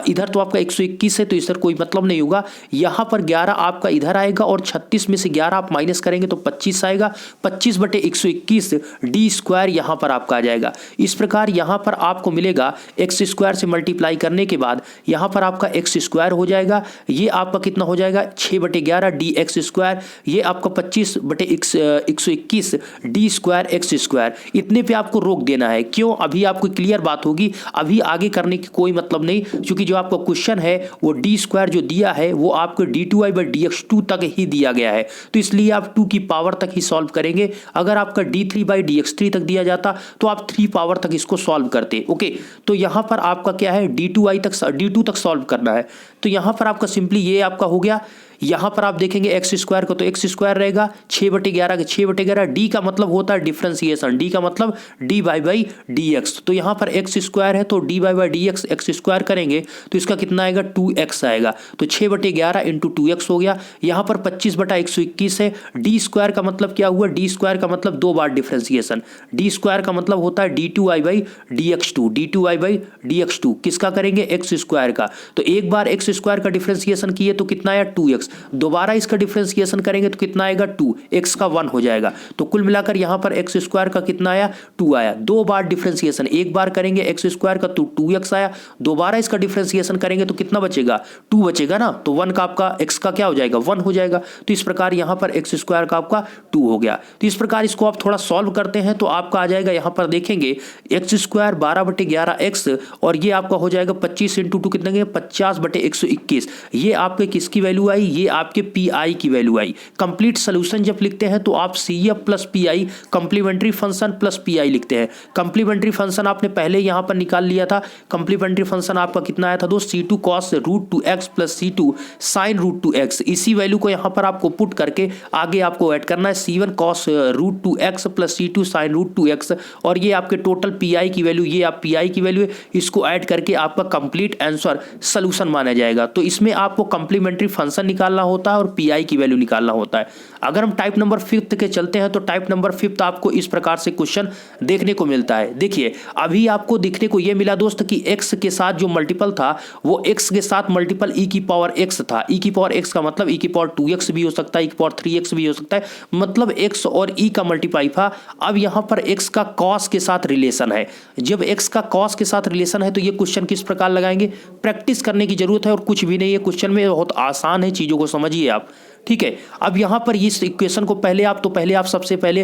Speaker 1: इधर तो आपका 121 है तो इधर कोई मतलब नहीं होगा, यहाँ पर 11 आपका इधर आएगा और 36 में से 11 आप माइनस करेंगे तो 25 आएगा। 25/121 d² यहाँ पर आपका आ जाएगा। इस प्रकार यहाँ पर आपको मिलेगा x² से मल्टीप्लाई करने के बाद यहाँ पर आपका x² हो जाएगा, ये आपका कितना हो जाएगा 6/11 dx², ये आपका 25/121 d² x²। इतने पे आपको रोक देना है, क्यों, अभी आपको क्लियर बात होगी, अभी आगे करने की कोई मतलब नहीं, क्योंकि जो आपका क्वेश्चन है वो d² जो दिया है वो आपको d2i/dx2 तक ही दिया गया है, तो इसलिए आप 2 की पावर तक ही सॉल्व करेंगे। अगर आपका d3/dx3 तक दिया जाता तो आप 3 पावर तक इसको सॉल्व करते। ओके, तो यहाँ पर आपका क्या है d2 तक सॉल्व करना है, तो यहाँ पर आपका सिंपली ये आपका हो गया। यहाँ पर आप देखेंगे x² को तो x² रहेगा 6/11 के 6/11, d का मतलब होता है डिफरेंशिएशन, d का मतलब dy/dx, तो यहाँ पर x² है तो dy/dx x² करेंगे तो इसका कितना आएगा 2x आएगा, तो 6/11 × 2x हो गया। यहाँ पर 25/121 है, d² का मतलब क्या हुआ, d² का मतलब 2 बार डिफरेंशिएशन, d² का मतलब होता है d2i/dx2 किसका करेंगे x² का, तो एक बार x² का डिफरेंशिएशन किए तो कितना आया 2x, दोबारा इसका डिफरेंशिएशन करेंगे तो कितना आएगा 2, x का 1 हो जाएगा, तो कुल मिलाकर यहाँ पर x² का कितना आया 2 आया। 2 बार डिफरेंशिएशन, एक बार करेंगे x² का तो 2x आया, दोबारा इसका डिफरेंशिएशन करेंगे तो कितना बचेगा 2 बचेगा ना, तो 1 का आपका x का क्या हो जाएगा 1 हो जाएगा, तो इस प्रकार यहाँ पर x² का आपका 2 हो गया। तो इस प्रकार इसको आप थोड़ा सॉल्व करते हैं तो आपका आ जाएगा यहाँ पर देखेंगे x² 12/11x और ये आपका हो जाएगा 25 × 2 कितने 50/121, ये आपके किसकी वैल्यू आई, ये आपके पी की वैल्यू आई। कंप्लीट सोल्यूशन जब लिखते हैं तो आप CF plus P complementary function plus P लिखते हैं। कंप्लीमेंट्री फंक्शन आपने पहले यहां पर निकाल लिया था, कंप्लीमेंट्री फंक्शन आपका कितना आया था दोस्त C2 cos √2x plus C2 sin √2x, इसी वैल्यू को यहां पर आपको पुट करके आगे आपको ऐड करना है C1 cos √2x plus C2 sin √2x और ये आपके टोटल पी की वैल्यू, ये आप पी की वैल्यू है, इसको ऐड करके आपका कंप्लीट आंसर सोल्यूशन माना जाएगा। तो इसमें आपको कंप्लीमेंट्री फंक्शन निकालना होता है और पी की वैल्यू निकालना होता है। अगर हम टाइप नंबर 5 के चलते हैं तो टाइप नंबर 5 आपको इस प्रकार से क्वेश्चन देखने को मिलता है। देखिए अभी आपको देखने को यह मिला दोस्त कि x के साथ जो मल्टीपल था वो x के साथ मल्टीपल e⁻x था। e⁻x का मतलब e⁻2x भी हो सकता है, e⁻3x भी हो सकता है, मतलब x और e का मल्टीप्लाई था। अब यहां पर x का cos के साथ रिलेशन है, जब x का cos के साथ रिलेशन है तो ये क्वेश्चन किस प्रकार लगाएंगे, प्रैक्टिस करने की जरूरत है और कुछ भी नहीं है, क्वेश्चन में बहुत आसान है, चीजों को समझिए आप, ठीक है। अब यहाँ पर इस इक्वेशन को पहले आप सबसे पहले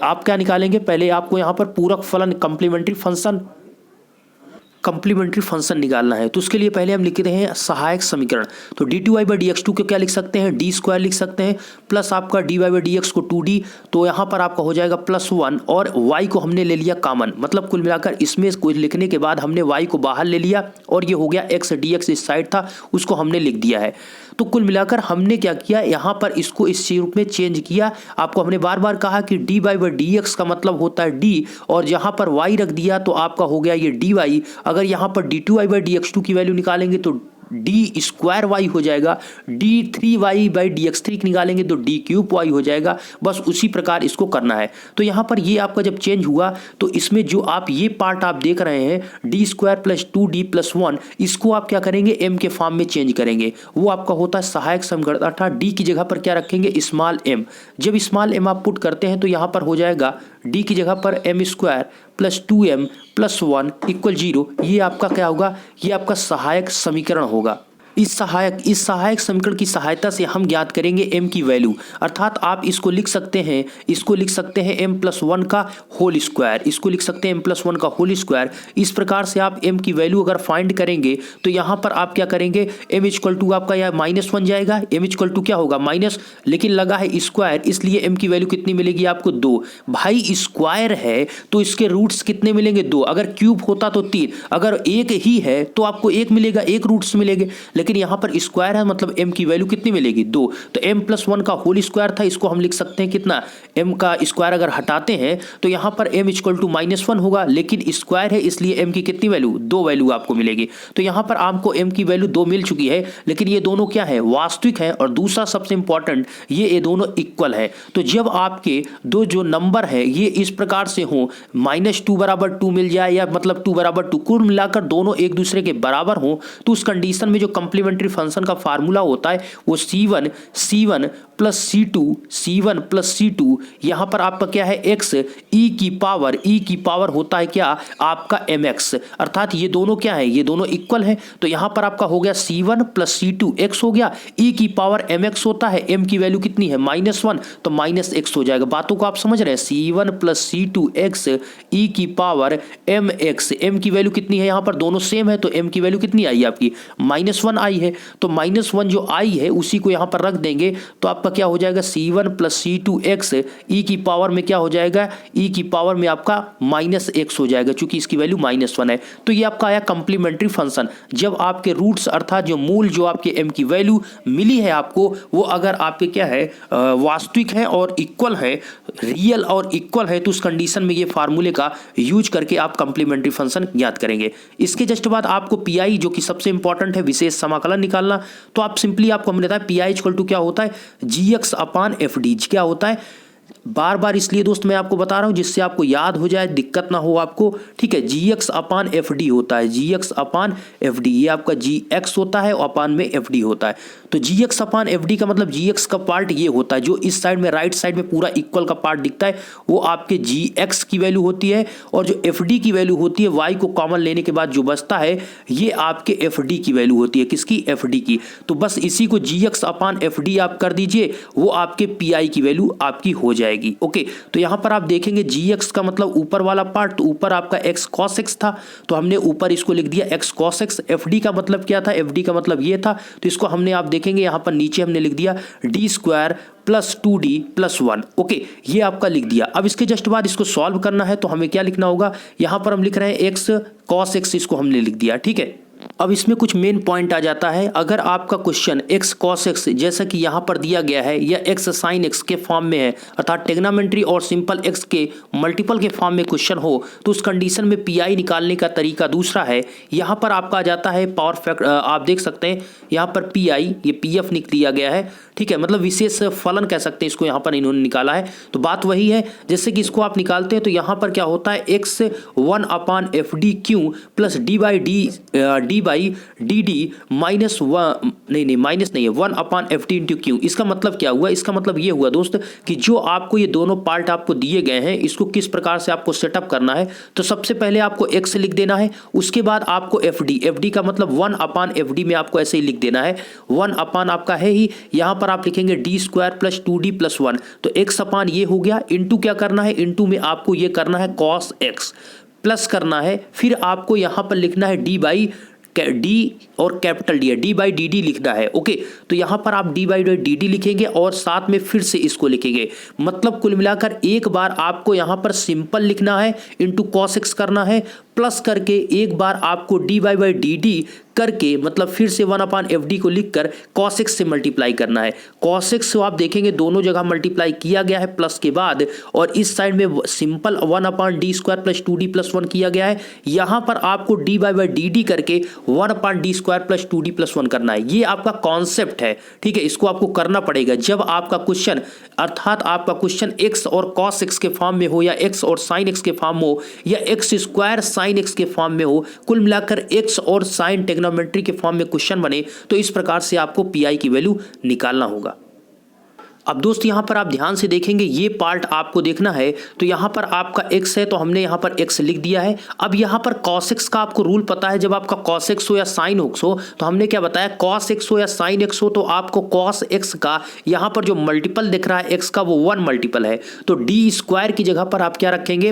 Speaker 1: आप क्या निकालेंगे, पहले आपको यहाँ पर पूरक फलन कंप्लीमेंट्री फंक्शन निकालना है, तो उसके लिए पहले हम लिखते हैं सहायक समीकरण। तो d2i/dx2 को क्या लिख सकते हैं, d² लिख सकते हैं, प्लस आपका dy/dx को 2d, तो यहाँ पर आपका हो जाएगा +1 और y को हमने ले लिया कॉमन, मतलब कुल मिलाकर इसमें कुछ लिखने के बाद हमने y को बाहर ले लिया और ये हो गया x dx इस साइड था उसको हमने लिख दिया है। तो कुल मिलाकर हमने क्या किया, यहाँ पर इसको इस रूप में चेंज किया। आपको हमने बार बार कहा कि dy/dx का मतलब होता है d और जहाँ पर y रख दिया तो आपका हो गया ये dy। अगर यहाँ पर d2i/dx2 की वैल्यू निकालेंगे तो d² हो जाएगा, d3y/dx3 निकालेंगे तो d³ हो जाएगा। बस उसी प्रकार इसको करना है। तो यहाँ पर ये आपका जब चेंज हुआ तो इसमें जो आप ये पार्ट आप देख रहे हैं d² + 2d + 1, इसको आप क्या करेंगे m के फॉर्म में चेंज करेंगे, वो आपका होता है सहायक समीकरण, अर्थात d की जगह पर क्या रखेंगे स्मॉल m। जब स्मॉल m आप पुट करते हैं तो यहाँ पर हो जाएगा d की जगह पर m² + 2m + 1 = 0। ये आपका क्या होगा, ये आपका सहायक समीकरण होगा। इस सहायक समीकरण की सहायता से हम ज्ञात करेंगे m की वैल्यू, अर्थात आप इसको लिख सकते हैं m+1 का होल स्क्वायर, इसको लिख सकते हैं m+1 का होल स्क्वायर। इस प्रकार से आप m की वैल्यू अगर फाइंड करेंगे तो यहाँ पर आप क्या करेंगे, m इक्वल टू आपका यह -1 जाएगा, m इक्वल टू क्या होगा माइनस, लेकिन लगा है स्क्वायर इसलिए m की वैल्यू कितनी मिलेगी आपको 2। भाई स्क्वायर है तो इसके रूट्स कितने मिलेंगे 2, अगर क्यूब होता तो 3, अगर एक ही है तो आपको 1 मिलेगा, 1 रूट्स मिलेंगे, लेकिन यहां पर स्क्वायर है मतलब m की वैल्यू कितनी मिलेगी 2। तो m+1 का होल स्क्वायर था, इसको हम लिख सकते हैं कितना, m का स्क्वायर अगर हटाते हैं तो यहां पर m इक्वल टू -1 होगा, लेकिन स्क्वायर है इसलिए m की कितनी वैल्यू 2 वैल्यू आपको मिलेगी। तो यहां पर आपको m की वैल्यू 2 मिल चुकी है, लेकिन ये दोनों क्या है, वास्तविक है, और दूसरा सबसे इंपॉर्टेंट ये दोनों इक्वल है। तो जब आपके दो जो नंबर है ये इस प्रकार से हो, -2 = 2 मिल जाए या मतलब 2 = 2, कुल मिलाकर दोनों एक दूसरे के बराबर हो, तो उस कंडीशन में जो कंप्लीमेंट्री फंक्शन का फार्मूला होता है वो C1 प्लस C2 यहां पर आपका क्या है x e की पावर होता है क्या आपका mx, अर्थात ये दोनों क्या है, ये दोनों इक्वल है। तो यहां पर आपका हो गया C1 प्लस C2 x हो गया, e की पावर mx होता है, m की वैल्यू कितनी है -1 तो -x हो जाएगा। बातों को आप समझ रहे हैं, C1 plus C2 x e की पावर mx, m की वैल्यू कितनी है, यहां पर दोनों सेम है तो m की वैल्यू कितनी आई आपकी -1 आई है। तो -1 जो आई है उसी को यहां पर रख देंगे तो आपका क्या हो जाएगा C1 plus C2 x e की पावर में क्या हो जाएगा, e की पावर में आपका -x हो जाएगा, क्योंकि इसकी वैल्यू -1 है। तो ये आपका आया कंप्लीमेंट्री फंक्शन। जब आपके रूट्स अर्थात जो मूल जो आपके m की वैल्यू मिली है आपको, वो अगर आपके क्या है वास्तविक है और इक्वल है, रियल और इक्वल है, तो उस कंडीशन में ये फार्मूले का यूज करके आप कंप्लीमेंट्री फंक्शन ज्ञात करेंगे। इसके जस्ट बाद आपको पीआई जो कि सबसे इंपॉर्टेंट है, विशेष समाकलन निकालना। तो आप सिंपली आपको हमने बताया पीआई इक्वल टू क्या होता है, gx/fd। क्या होता है, बार बार इसलिए दोस्त मैं आपको बता रहा हूं जिससे आपको याद हो जाए, दिक्कत ना हो आपको, ठीक है। gx/fd होता है, gx/fd, ये आपका gx होता है और अपान में fd होता है। तो gx/fd का मतलब gx का पार्ट ये होता है, जो इस साइड में राइट साइड में पूरा इक्वल का पार्ट दिखता है वो आपके gx की वैल्यू होती है, और जो fd की वैल्यू होती है y को कॉमन लेने के बाद जो बचता है ये आपके fd की वैल्यू होती है, किसकी, fd की। तो बस इसी को gx/fd आप कर दीजिए, वो आपके pi की वैल्यू आपकी हो जाएगी। ओके, तो यहां पर आप देखेंगे gx का मतलब ऊपर वाला पार्ट, तो ऊपर आपका x cos x था तो हमने ऊपर इसको लिख दिया x cos x। fd का मतलब क्या था, fd का मतलब ये था, तो इसको हमने आप देखेंगे यहां पर नीचे हमने लिख दिया d² plus 2d plus 1। Okay, ये आपका लिख दिया। अब इसके जस्ट बाद इसको सॉल्व करना है तो हमें क्या लिखना होगा, यहां पर हम लिख रहे हैं x cos x, इसको हमने लिख दिया, ठीक है। अब इसमें कुछ मेन पॉइंट आ जाता है, अगर आपका क्वेश्चन x cos x जैसा कि यहाँ पर दिया गया है या x sin x के फॉर्म में है, अर्थात टेग्नामेंट्री और सिंपल x के मल्टीपल के फॉर्म में क्वेश्चन हो, तो उस कंडीशन में पीआई निकालने का तरीका दूसरा है। यहाँ पर आपका आ जाता है पावर फैक्टर, आप देख सकते हैं यहाँ पर पीआई ये पीएफ निकल दिया गया है, ठीक है, मतलब विशेष फलन कह सकते हैं इसको, यहाँ पर इन्होंने निकाला है। तो बात वही है, जैसे कि इसको आप निकालते हैं तो यहाँ पर क्या होता है x 1/fd/q प्लस d/dd -1, नहीं माइनस नहीं है, 1/fd/q। इसका मतलब क्या हुआ, इसका मतलब ये हुआ दोस्त कि जो आपको ये दोनों पार्ट आपको दिए गए हैं, इसको किस प्रकार से आपको सेटअप करना है। तो सबसे पहले आपको x लिख देना है, उसके बाद आपको fd का मतलब 1/fd में आपको ऐसे ही लिख देना है, 1 आपका है ही, यहाँ पर आप लिखेंगे d² प्लस 2d प्लस 1। तो x ये हो गया, इंटू क्या करना है, इंटू में आपको ये करना है cos x, प्लस करना है, फिर आपको यहाँ पर लिखना है d और कैपिटल डी है, d/dd लिखना है। ओके, तो यहां पर आप d/dd लिखेंगे और साथ में फिर से इसको लिखेंगे, मतलब कुल मिलाकर एक बार आपको यहां पर सिंपल लिखना है, इंटू cos x करना है, प्लस करके एक बार आपको d/dd करके मतलब फिर से 1/fd को लिखकर cos x से मल्टीप्लाई करना है। cos x आप देखेंगे दोनों जगह मल्टीप्लाई किया गया है प्लस के बाद, और इस साइड में simple 1/d² plus 2d plus 1 किया गया है। यहां पर आपको d/dd करके 1/d² प्लस 2d प्लस 1 करना है। ये आपका कॉन्सेप्ट है, ठीक है, इसको आपको करना पड़ेगा जब आपका क्वेश्चन, अर्थात आपका क्वेश्चन x और cos x के फॉर्म में हो, या x और sin x के फॉर्म में हो, या x² sin x के फॉर्म में हो, कुल मिलाकर x और sin टेग्नोमेट्री के फॉर्म में क्वेश्चन बने, तो इस प्रकार से आपको पीआई की वैल्यू निकालना होगा। अब दोस्त यहाँ पर आप ध्यान से देखेंगे, ये पार्ट आपको देखना है। तो यहाँ पर आपका x है तो हमने यहाँ पर x लिख दिया है। अब यहाँ पर cos x का आपको रूल पता है, जब आपका cos x हो या sin x हो तो हमने क्या बताया, cos x हो या sin x हो तो आपको cos x का यहाँ पर जो मल्टीपल दिख रहा है x का वो 1 मल्टीपल है। तो डी स्क्वायर की जगह पर आप क्या रखेंगे,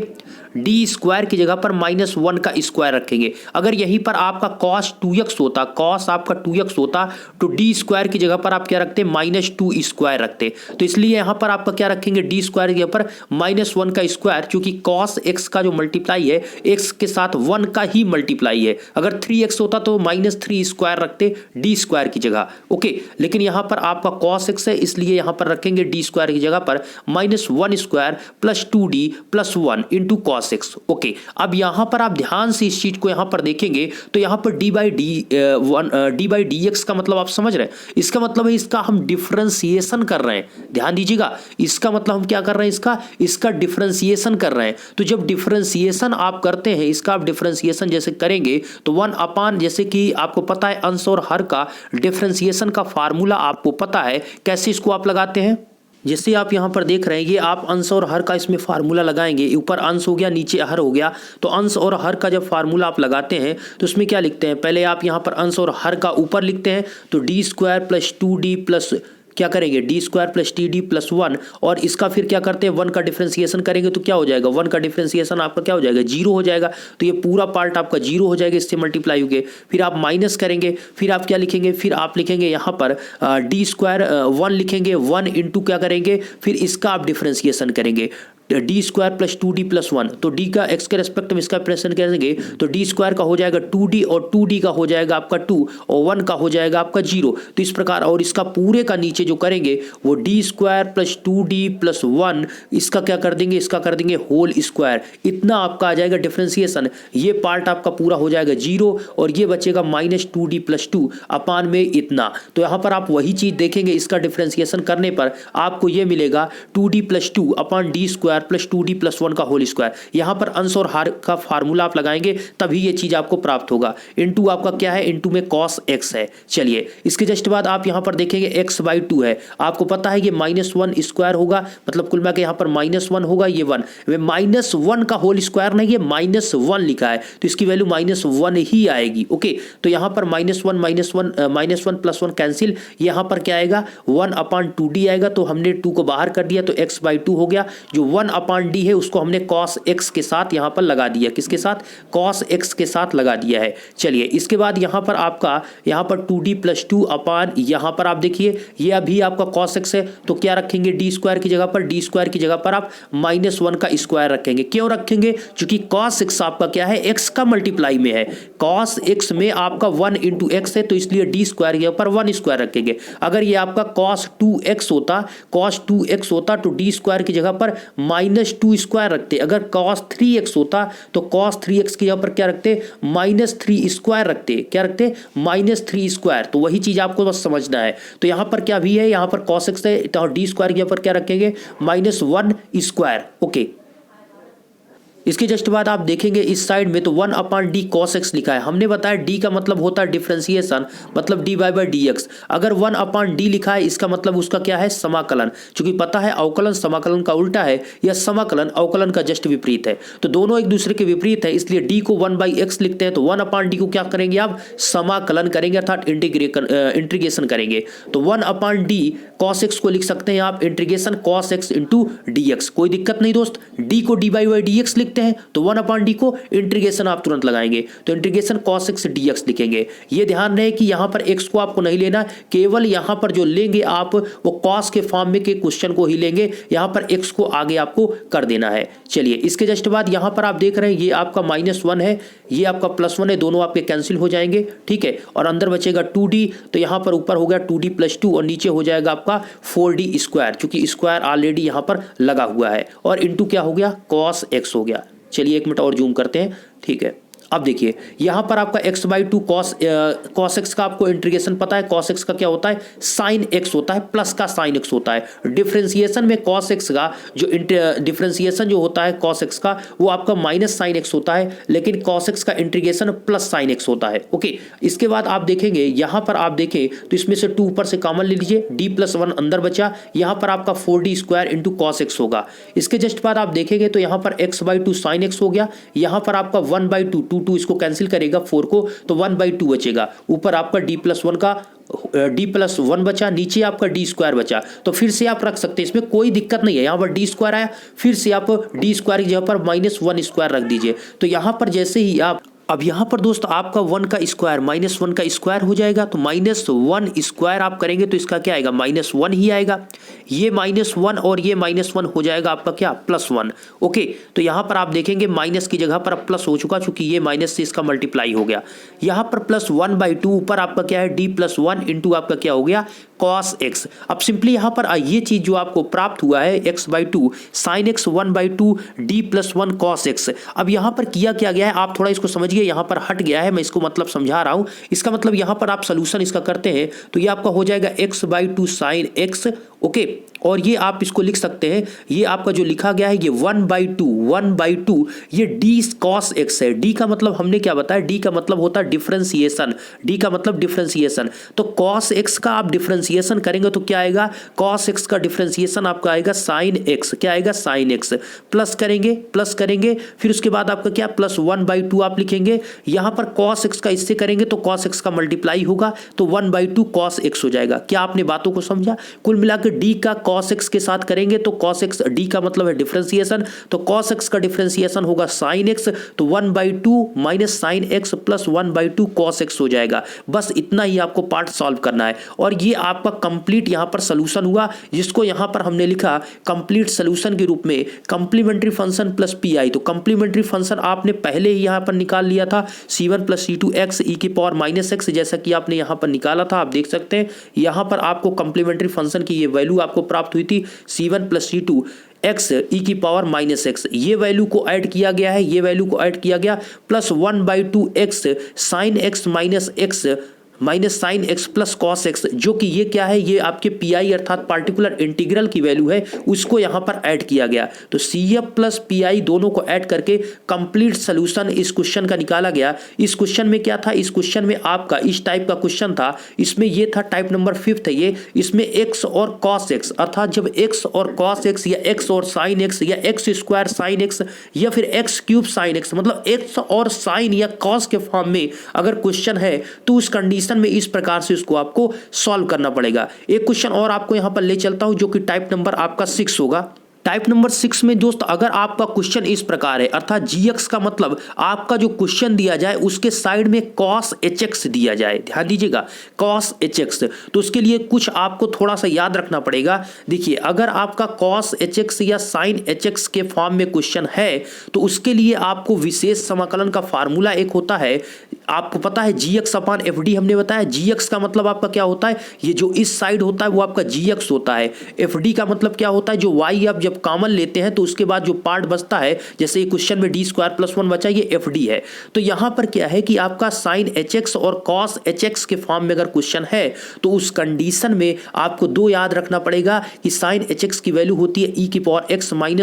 Speaker 1: डी स्क्वायर की जगह पर -1 का स्क्वायर रखेंगे। अगर यहीं पर आपका cos 2x होता, cos आपका 2x होता तो डी स्क्वायर की जगह पर आप क्या रखते, -2 स्क्वायर रखते। तो इसलिए यहां पर आपका क्या रखेंगे, डी स्क्वायर की जगह पर -1 का स्क्वायर, क्योंकि cos x का जो मल्टीप्लाई है x के साथ 1 का ही मल्टीप्लाई है। अगर 3x होता तो -3 स्क्वायर रखते डी स्क्वायर की जगह। ओके, लेकिन यहां पर आपका cos x है इसलिए यहां पर रखेंगे डी स्क्वायर की जगह पर -1 square plus 2d plus 1 into cos x। Okay, अब यहां पर आप ध्यान से इस चीज को यहां पर देखेंगे तो यहां पर डी बाई डी एक्स का मतलब आप समझ रहे हैं, इसका मतलब है इसका हम डिफरेंशिएशन कर रहे हैं। ध्यान दीजिएगा, इसका मतलब हम क्या कर रहे हैं, इसका डिफरेंशिएशन कर रहे हैं। तो जब डिफरेंशिएशन आप करते हैं, इसका आप डिफरेंशिएशन जैसे करेंगे तो 1 अपान, जैसे कि आपको पता है अंश और हर का डिफरेंशिएशन का फार्मूला आपको पता है, कैसे इसको आप लगाते हैं। जैसे आप यहाँ पर देख रहे हैं, ये आप अंश और हर का इसमें फार्मूला लगाएंगे, ऊपर अंश हो गया नीचे हर हो गया। तो अंश और हर का जब फार्मूला आप लगाते हैं तो उसमें क्या लिखते हैं, पहले आप यहाँ पर अंश और हर का ऊपर लिखते हैं तो D square plus 2d plus क्या करेंगे, D square plus T D plus 1, और इसका फिर क्या करते हैं 1 का डिफरेंशिएशन करेंगे तो क्या हो जाएगा, 1 का डिफरेंशिएशन आपका क्या हो जाएगा, 0 हो जाएगा। तो ये पूरा पार्ट आपका 0 हो जाएगा, इससे मल्टीप्लाई होके फिर आप माइनस करेंगे, फिर आप क्या लिखेंगे, फिर आप लिखेंगे यहाँ पर डी स्क्वायर 1 लिखेंगे, 1 इंटू क्या करेंगे, फिर इसका आप डिफरेंशिएशन करेंगे D square plus 2d plus 1। तो डी का एक्स के रेस्पेक्ट में इसका प्रेजेंट करेंगे तो डी स्क्वायर का हो जाएगा 2d और 2d का हो जाएगा आपका 2 और 1 का हो जाएगा आपका 0। तो इस प्रकार, और इसका पूरे का नीचे जो करेंगे वो D square plus 2d plus 1, इसका क्या कर देंगे, इसका कर देंगे होल स्क्वायर। इतना आपका आ जाएगा डिफरेंशिएशन। ये पार्ट आपका पूरा हो जाएगा 0 और ये बचेगा -2d प्लस 2 अपान में इतना। तो यहाँ पर आप वही चीज देखेंगे, इसका डिफरेंशिएशन करने पर आपको ये मिलेगा 2d plus 2 upon D square plus 2d plus 1 का होल स्क्वायर। यहां पर अंश और हर का फार्मूला आप लगाएंगे तभी ये चीज आपको प्राप्त होगा। इनटू आपका क्या है, इनटू में cos x है। चलिए, इसके जस्ट बाद आप यहां पर देखेंगे x/2 है, आपको पता है ये -1 स्क्वायर होगा, मतलब कुल मिला के यहां पर -1 होगा, ये 1 -1 का होल स्क्वायर नहीं, ये -1 लिखा है तो इसकी वैल्यू -1 ही आएगी। ओके, तो यहां पर -1 प्लस 1 कैंसिल, यहां पर क्या आएगा 1 अपान 2d आएगा, तो हमने 2 को बाहर कर दिया तो x/2 हो गया। जो 1 अपान डी है उसको हमने cos x के साथ यहां पर लगा दिया, किसके साथ, cos x के साथ लगा दिया है। चलिए, इसके बाद यहां पर आपका यहां पर 2d प्लस 2 अपान, यहां पर आप देखिए ये अभी आपका cos x है तो क्या रखेंगे, डी स्क्वायर की जगह पर, डी स्क्वायर की जगह पर आप -1 का स्क्वायर रखेंगे। क्यों रखेंगे, क्योंकि cos x आपका क्या है, x का मल्टीप्लाई में है। cos x में आपका 1 इंटू एक्स है तो इसलिए डी स्क्वायर के ऊपर 1 स्क्वायर रखेंगे। अगर ये आपका cos 2x होता तो डी स्क्वायर की जगह पर -2 स्क्वायर रखते। अगर cos 3x होता तो cos 3x की जगह पर क्या रखते, -3 स्क्वायर रखते। क्या रखते, -3 स्क्वायर। तो वही चीज आपको बस समझना है। तो यहां पर क्या भी है, यहां पर cos x है तो डी स्क्वायर की जगह पर क्या रखेंगे, -1 स्क्वायर। ओके, इसके जस्ट बाद आप देखेंगे इस साइड में तो 1 अपान डी cos x लिखा है। हमने बताया डी का मतलब होता है डिफरेंशिएशन, मतलब dy बाई डी एक्स। अगर 1 अपान डी लिखा है इसका मतलब उसका क्या है, समाकलन। क्योंकि पता है अवकलन समाकलन का उल्टा है या समाकलन अवकलन का जस्ट विपरीत है, तो दोनों एक दूसरे के विपरीत है, इसलिए डी को 1/x लिखते हैं। तो 1 अपान डी को क्या करेंगे आप, समाकलन करेंगे अर्थात इंटीग्रेशन करेंगे। तो 1 अपान डी cos x को लिख सकते हैं आप integration cos x into D x. कोई दिक्कत नहीं दोस्त, डी को dy बाई डी एक्स लिखते हैं तो 1 अपान डी को इंटीग्रेशन आप तुरंत लगाएंगे तो इंटीग्रेशन cos x dx लिखेंगे। ये ध्यान रहे कि यहां पर x को आपको नहीं लेना, केवल यहां पर जो लेंगे आप वो cos के फॉर्म में के क्वेश्चन को ही लेंगे, यहां पर x को आगे आपको कर देना है। चलिए, इसके जस्ट बाद यहां पर आप देख रहे हैं ये आपका -1 है, ये आपका +1 है, दोनों आपके कैंसिल हो जाएंगे। ठीक है, और अंदर बचेगा 2d, तो यहां पर ऊपर हो गया 2d प्लस 2 और नीचे हो जाएगा आपका 4d स्क्वायर, क्योंकि स्क्वायर ऑलरेडी यहां पर लगा हुआ है, और इंटू क्या हो गया, cos x हो गया। चलिए 1 मिनट और जूम करते हैं। ठीक है, अब देखिए यहाँ पर आपका x/2 cos x का आपको इंटीग्रेशन पता है। cos x का क्या होता है, sin x होता है, प्लस का sin x होता है। डिफरेंशिएशन में cos x का जो डिफरेंशिएशन जो होता है cos x का वो आपका माइनस sin x होता है, लेकिन cos x का इंटीग्रेशन प्लस sin x होता है। ओके, इसके बाद आप देखेंगे यहाँ पर आप देखें तो इसमें से 2 ऊपर से कॉमन ले लीजिए, d+1 अंदर बचा, यहाँ पर आपका 4d² इंटू cos x होगा। इसके जस्ट बाद आप देखेंगे तो यहाँ पर x/2 sin x हो गया, यहाँ पर आपका 1/2 2 इसको कैंसिल करेगा 4 को, तो 1/2 बचेगा। ऊपर आपका d+1 का d+1 बचा, नीचे आपका d² बचा। तो फिर से आप रख सकते हैं, इसमें कोई दिक्कत नहीं है। यहाँ पर d² आया, फिर से आप d² की जगह पर -1² रख दीजिए। तो यहाँ पर जैसे ही आप अब यहाँ पर दोस्त आपका 1 का स्क्वायर -1 का स्क्वायर हो जाएगा, तो -1² आप करेंगे तो इसका क्या आएगा, -1 ही आएगा। ये -1 और ये -1 हो जाएगा आपका क्या, +1। ओके, तो यहाँ पर आप देखेंगे माइनस की जगह पर अब प्लस हो चुका, चूंकि ये माइनस से इसका मल्टीप्लाई हो गया। यहाँ पर +1/2 ऊपर आपका क्या है, d+1 इंटू आपका क्या हो गया, cos x। अब सिंपली यहाँ पर ये चीज जो आपको प्राप्त हुआ है x/2 sin x 1/2 d+1 cos x। अब यहाँ पर किया क्या गया है, आप थोड़ा इसको समझिए, यहाँ पर हट गया है, मैं इसको मतलब समझा रहा हूँ। इसका मतलब यहाँ पर आप सोल्यूशन इसका करते हैं तो ये आपका हो जाएगा x/2 sin x। ओके, और ये आप इसको लिख सकते हैं, ये आपका जो लिखा गया है ये 1/2 ये d cos x है। d का मतलब हमने क्या बताया, d का मतलब होता है डिफरेंशिएशन, d का मतलब डिफरेंशिएशन। तो cos x का आप डिफरेंशिएशन करेंगे तो क्या आएगा, cos x का डिफरेंशिएशन आपका आएगा sin x, क्या आएगा sin x। प्लस करेंगे फिर उसके बाद आपका क्या +1/2 आप लिखेंगे। यहाँ पर cos x का इससे करेंगे तो cos x का मल्टीप्लाई होगा, तो 1/2 cos x हो जाएगा। क्या आपने बातों को समझा? कुल मिलाकर d का cos x के साथ करेंगे तो cos x, d का मतलब है डिफरेंशिएशन, तो cos x का डिफरेंशिएशन होगा sin x, तो 1/2 sin x plus 1/2 cos x हो जाएगा। बस इतना ही आपको पार्ट सॉल्व करना है और ये आपका कंप्लीट यहाँ पर सोल्यूशन हुआ, जिसको यहाँ पर हमने लिखा कंप्लीट सोल्यूशन के रूप में कंप्लीमेंट्री फंक्शन प्लस पी। तो कंप्लीमेंट्री फंक्शन आपने पहले ही यहाँ पर निकाल लिया था, c1 + c2 x e⁻⁻x, जैसा कि आपने यहाँ पर निकाला था। आप देख सकते हैं यहाँ पर आपको कंप्लीमेंट्री फंक्शन की ये वैल्यू आपको प्राप्त हुई थी, c1 + c2 x e⁻⁻x। ये वैल्यू को ऐड किया गया है, ये वैल्यू को ऐड किया गया, plus 1/2 x sin x sin x plus cos x, जो कि ये क्या है, ये आपके पी अर्थात पार्टिकुलर इंटीग्रल की वैल्यू है, उसको यहाँ पर ऐड किया गया। तो CF प्लस पी दोनों को ऐड करके कंप्लीट सोल्यूशन इस क्वेश्चन का निकाला गया। इस क्वेश्चन में क्या था, इस क्वेश्चन में आपका इस टाइप का क्वेश्चन था, इसमें ये था टाइप नंबर 5 है ये। इसमें x और cos x, अर्थात जब x और cos x या x और sin x या x² sin x या फिर x³ sin x, मतलब x और sin या cos के फॉर्म में अगर क्वेश्चन है तो उस कंडीशन में इस प्रकार से उसको आपको सॉल्व करना पड़ेगा। एक क्वेश्चन और आपको यहां पर ले चलता हूं, जो कि टाइप नंबर आपका 6 होगा। टाइप नंबर 6 में दोस्त अगर आपका क्वेश्चन इस प्रकार है, अर्थात gx का मतलब आपका जो क्वेश्चन दिया जाए उसके साइड में cos hx दिया जाए, ध्यान दीजिएगा cos hx, तो उसके लिए कुछ आपको थोड़ा सा याद रखना पड़ेगा। देखिए अगर आपका cos hx या sin hx के फॉर्म में क्वेश्चन है तो उसके लिए आपको विशेष समाकलन का फार्मूला एक होता है, आपको पता है gx/fd हमने बताया। gx का मतलब आपका क्या होता है, ये जो इस साइड होता है वो आपका gx होता है। fd का मतलब क्या होता है, जो y आप जब कॉमन लेते हैं तो उसके बाद जो पार्ट बचता है, जैसे क्वेश्चन में d² + 1 बचा, ये fd है। तो यहाँ पर क्या है कि आपका sin hx और cos hx के फॉर्म में अगर क्वेश्चन है तो उस कंडीशन में आपको दो याद रखना पड़ेगा कि sin hx की वैल्यू होती है e⁻x-1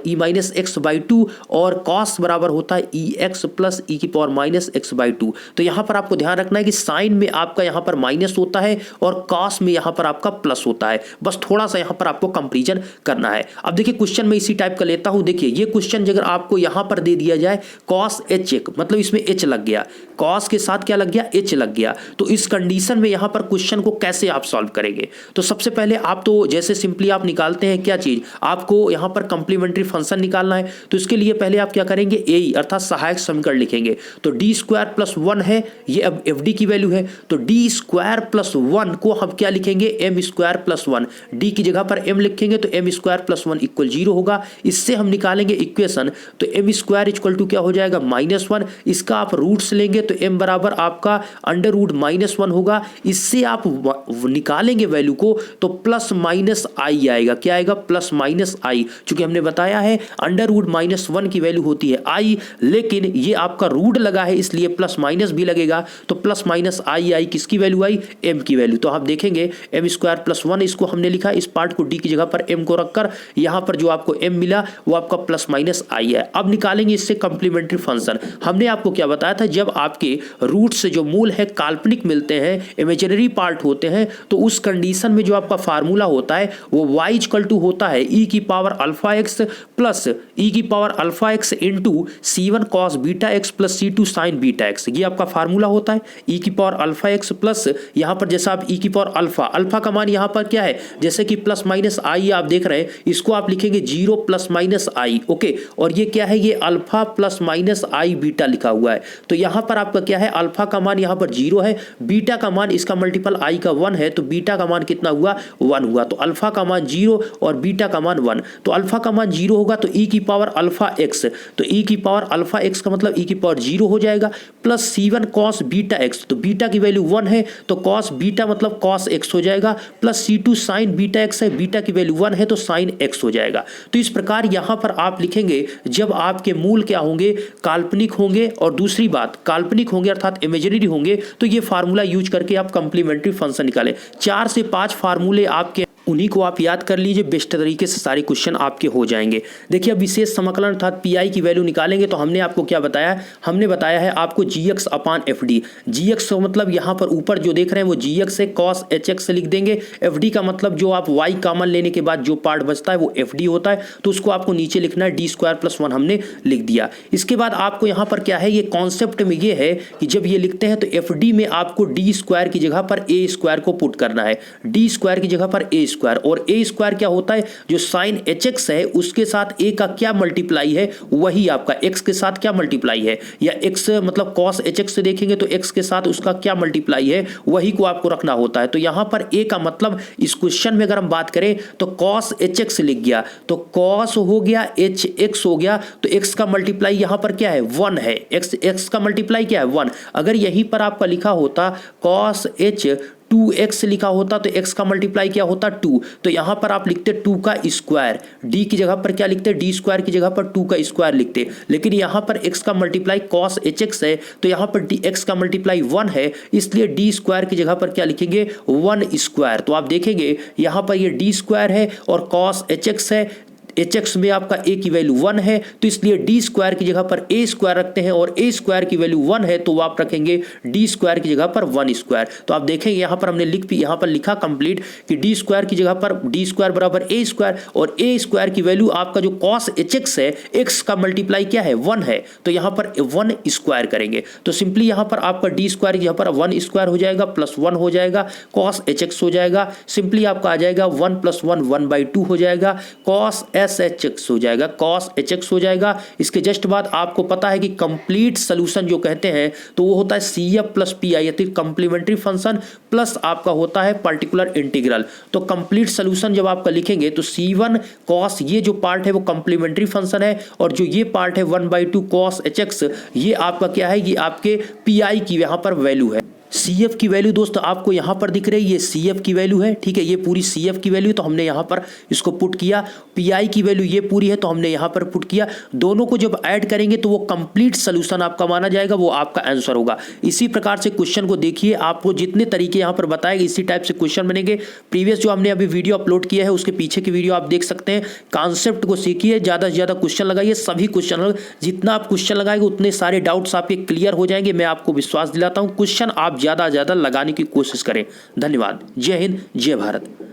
Speaker 1: e⁻e⁻x/2 और cos बराबर होता है ex प्लस e⁻x/2। तो यहाँ पर आपको ध्यान रखना है कि साइन में आपका यहाँ पर माइनस होता है और cos में यहाँ पर आपका प्लस होता है। बस थोड़ा सा यहाँ पर आपको कंपैरिजन करना है। अब देखिए क्वेश्चन में इसी टाइप का लेता हूँ। देखिए ये क्वेश्चन अगर आपको यहाँ पर दे दिया जाए cos h, मतलब इसमें h लग गया, cos के साथ क्या लग गया, h लग गया, तो इस कंडीशन में यहाँ पर क्वेश्चन को कैसे आप सॉल्व करेंगे? तो सबसे पहले आप तो जैसे सिंपली आप निकालते हैं क्या चीज, आपको यहाँ पर कंप्लीमेंट्री फंक्शन निकालना है। तो इसके लिए पहले आप क्या करेंगे ए अर्थात सहायक समीकरण लिखेंगे। तो डी स्क्वायर प्लस 1 है, ये अब एफ डी की वैल्यू है, तो डी स्क्वायर प्लस 1 को हम क्या लिखेंगे, एम स्क्वायर प्लस 1, डी की जगह पर एम लिखेंगे तो एम स्क्वायर प्लस 1 इक्वल 0 होगा। इससे हम निकालेंगे इक्वेशन, तो एम स्क्वायर इक्वल टू क्या हो जाएगा -1, इसका आप रूट्स लेंगे तो एम बराबर आपका अंडर रूट -1 होगा। इससे आप निकालेंगे वैल्यू को तो प्लस माइनस आई आएगा, क्या आएगा, प्लस माइनस आई। चूंकि हमने बताया है अंडर रूट -1 की वैल्यू होती है आई, लेकिन ये आपका रूट लगा है इसलिए प्लस माइनस भी लगेगा, तो प्लस माइनस आई किसकी वैल्यू आई, एम की वैल्यू। तो आप देखेंगे एम स्क्वायर प्लस 1 इसको हमने लिखा, इस पार्ट को डी की जगह पर एम को रखकर यहां पर जो आपको एम मिला वो आपका प्लस माइनस आई है। अब निकालेंगे इससे कंप्लीमेंट्री फंक्शन। हमने आपको क्या बताया था, जब आपके रूट से जो मूल है काल्पनिक मिलते हैं, इमेजिनरी पार्ट होते हैं, तो उस कंडीशन में जो आपका फार्मूला होता है वो y इक्वल टू होता है e की power alpha x plus e की power alpha x into C1 cos beta x plus C2 sign beta x. ये आपका फार्मूला होता है e की पावर अल्फा एक्स प्लस यहां पर जैसा आप e की पावर अल्फा का मान यहां पर क्या है, जैसे कि प्लस माइनस आई आप देख रहे हैं, इसको आप लिखेंगे 0 प्लस माइनस आई, ओके। और ये क्या है, ये अल्फा प्लस माइनस आई बीटा लिखा हुआ है। तो यहां पर आपका क्या है, अल्फा का मान यहां पर 0 है, बीटा का मान इसका मल्टीपल आई का 1 है, तो बीटा का मान कितना हुआ, 1 हुआ। तो अल्फा का मान 0 और बीटा का मान 1, तो अल्फा का मान 0 होगा तो e की पावर अल्फा एक्स, तो e की पावर अल्फा एक्स का मतलब e की पावर 0 हो जाएगा, plus C1 cos beta x, तो बीटा की वैल्यू 1 है तो कॉस बीटा मतलब कॉस एक्स हो जाएगा, plus C2 sign beta x है, बीटा की वैल्यू 1 है तो साइन एक्स हो जाएगा। तो इस प्रकार यहां पर आप लिखेंगे जब आपके मूल क्या होंगे, काल्पनिक होंगे, और दूसरी बात काल्पनिक होंगे अर्थात इमेजिनरी होंगे, तो ये फार्मूला यूज करके आप कंप्लीमेंट्री फंक्शन निकालें। 4 से 5 फार्मूले आपके, उन्हीं को आप याद कर लीजिए, बेस्ट तरीके से सारे क्वेश्चन आपके हो जाएंगे। देखिए अब विशेष समाकलन अर्थात पीआई की वैल्यू निकालेंगे तो हमने आपको क्या बताया, हमने बताया है आपको जीएक्स अपान एफडी। जीएक्स मतलब यहाँ पर ऊपर जो देख रहे हैं वो जीएक्स है, कॉस एचएक्स से लिख देंगे, एफडी का मतलब जो आप वाई कॉमन लेने के बाद जो पार्ट बचता है वो एफडी होता है, तो उसको आपको नीचे लिखना है डी स्क्वायर प्लस 1 हमने लिख दिया। इसके बाद आपको यहाँ पर क्या है, ये कॉन्सेप्ट में ये है कि जब ये लिखते हैं तो एफडी में आपको डी स्क्वायर की जगह पर ए स्क्वायर को पुट करना है, डी स्क्वायर की जगह पर ए स्क्वायर, और ए स्क्वायर क्या होता है, जो साइन एच एक्स है उसके साथ ए का क्या मल्टीप्लाई है वही आपका एक्स के साथ क्या मल्टीप्लाई है, या एक्स मतलब कॉस एच एक्स से देखेंगे तो एक्स के साथ उसका क्या मल्टीप्लाई है वही को आपको रखना होता है। तो यहां पर ए का मतलब इस क्वेश्चन में अगर हम बात करें तो कॉस एच एक्स लिख गया तो कॉस हो गया, एच एक्स हो गया, तो एक्स का मल्टीप्लाई यहां पर क्या है 1 है, एक्स का मल्टीप्लाई क्या है 1। अगर यहीं पर आपका लिखा होता कॉस एच 2x लिखा होता तो x का मल्टीप्लाई क्या होता 2, तो यहां पर आप लिखते 2 का स्क्वायर, d की जगह पर क्या लिखते, d स्क्वायर की जगह पर 2 का स्क्वायर लिखते, लेकिन यहां पर x का मल्टीप्लाई cos hx है तो यहां पर x का मल्टीप्लाई 1 है, इसलिए d स्क्वायर की जगह पर क्या लिखेंगे 1 स्क्वायर। तो आप देखेंगे यहां पर ये d स्क्वायर है और cos hx है, एच एक्स में आपका ए की वैल्यू 1 है तो इसलिए डी स्क्वायर की जगह पर ए स्क्वायर रखते हैं, और ए स्क्वायर की वैल्यू 1 है तो आप रखेंगे डी स्क्वायर की जगह पर 1 स्क्वायर। तो आप देखेंगे यहां पर हमने यहां पर लिखा कंप्लीट कि डी स्क्वायर की जगह पर डी स्क्वायर बराबर ए स्क्वायर, और ए स्क्वायर की वैल्यू आपका जो कॉस एच एक्स है, एक्स का मल्टीप्लाई क्या है 1 है, तो यहां पर 1 स्क्वायर करेंगे तो सिंपली यहां पर आपका डी स्क्वायर की जगह पर 1 स्क्वायर हो जाएगा, प्लस 1 हो जाएगा, कॉस एच एक्स हो जाएगा, सिंपली आपका आ जाएगा 1 + 1 1/2 हो जाएगा, कॉस एस एच एक्स हो जाएगा, cos hx हो जाएगा। इसके जस्ट बाद आपको पता है कि कंप्लीट सोल्यूशन जो कहते हैं तो वो होता है CF plus PI, complementary function plus आपका होता है पर्टिकुलर इंटीग्रल। तो कंप्लीट सोल्यूशन जब आपका लिखेंगे तो C1 cos ये जो पार्ट है वो कंप्लीमेंट्री फंक्शन है, और जो ये पार्ट है 1/2 cos hx ये आपका क्या है, ये आपके PI की यहां पर वैल्यू है। CF की वैल्यू दोस्तों आपको यहां पर दिख रही है, ये CF की वैल्यू है, ठीक है, ये पूरी CF की वैल्यू तो हमने यहां पर इसको पुट किया, PI की वैल्यू ये पूरी है तो हमने यहां पर पुट किया, दोनों को जब ऐड करेंगे तो वो कंप्लीट सोल्यूशन आपका माना जाएगा, वो आपका आंसर होगा। इसी प्रकार से क्वेश्चन को देखिए, आपको जितने तरीके यहां पर बताए इसी टाइप से क्वेश्चन बनेंगे। प्रीवियस जो हमने अभी वीडियो अपलोड किया है उसके पीछे की वीडियो आप देख सकते हैं। कॉन्सेप्ट को सीखिए, ज्यादा से ज्यादा क्वेश्चन लगाइए, सभी क्वेश्चन, जितना आप क्वेश्चन लगाएंगे उतने सारे डाउट्स आपके क्लियर हो जाएंगे, मैं आपको विश्वास दिलाता हूं। क्वेश्चन आप ज्यादा से ज्यादा लगाने की कोशिश करें। धन्यवाद। जय हिंद, जय भारत।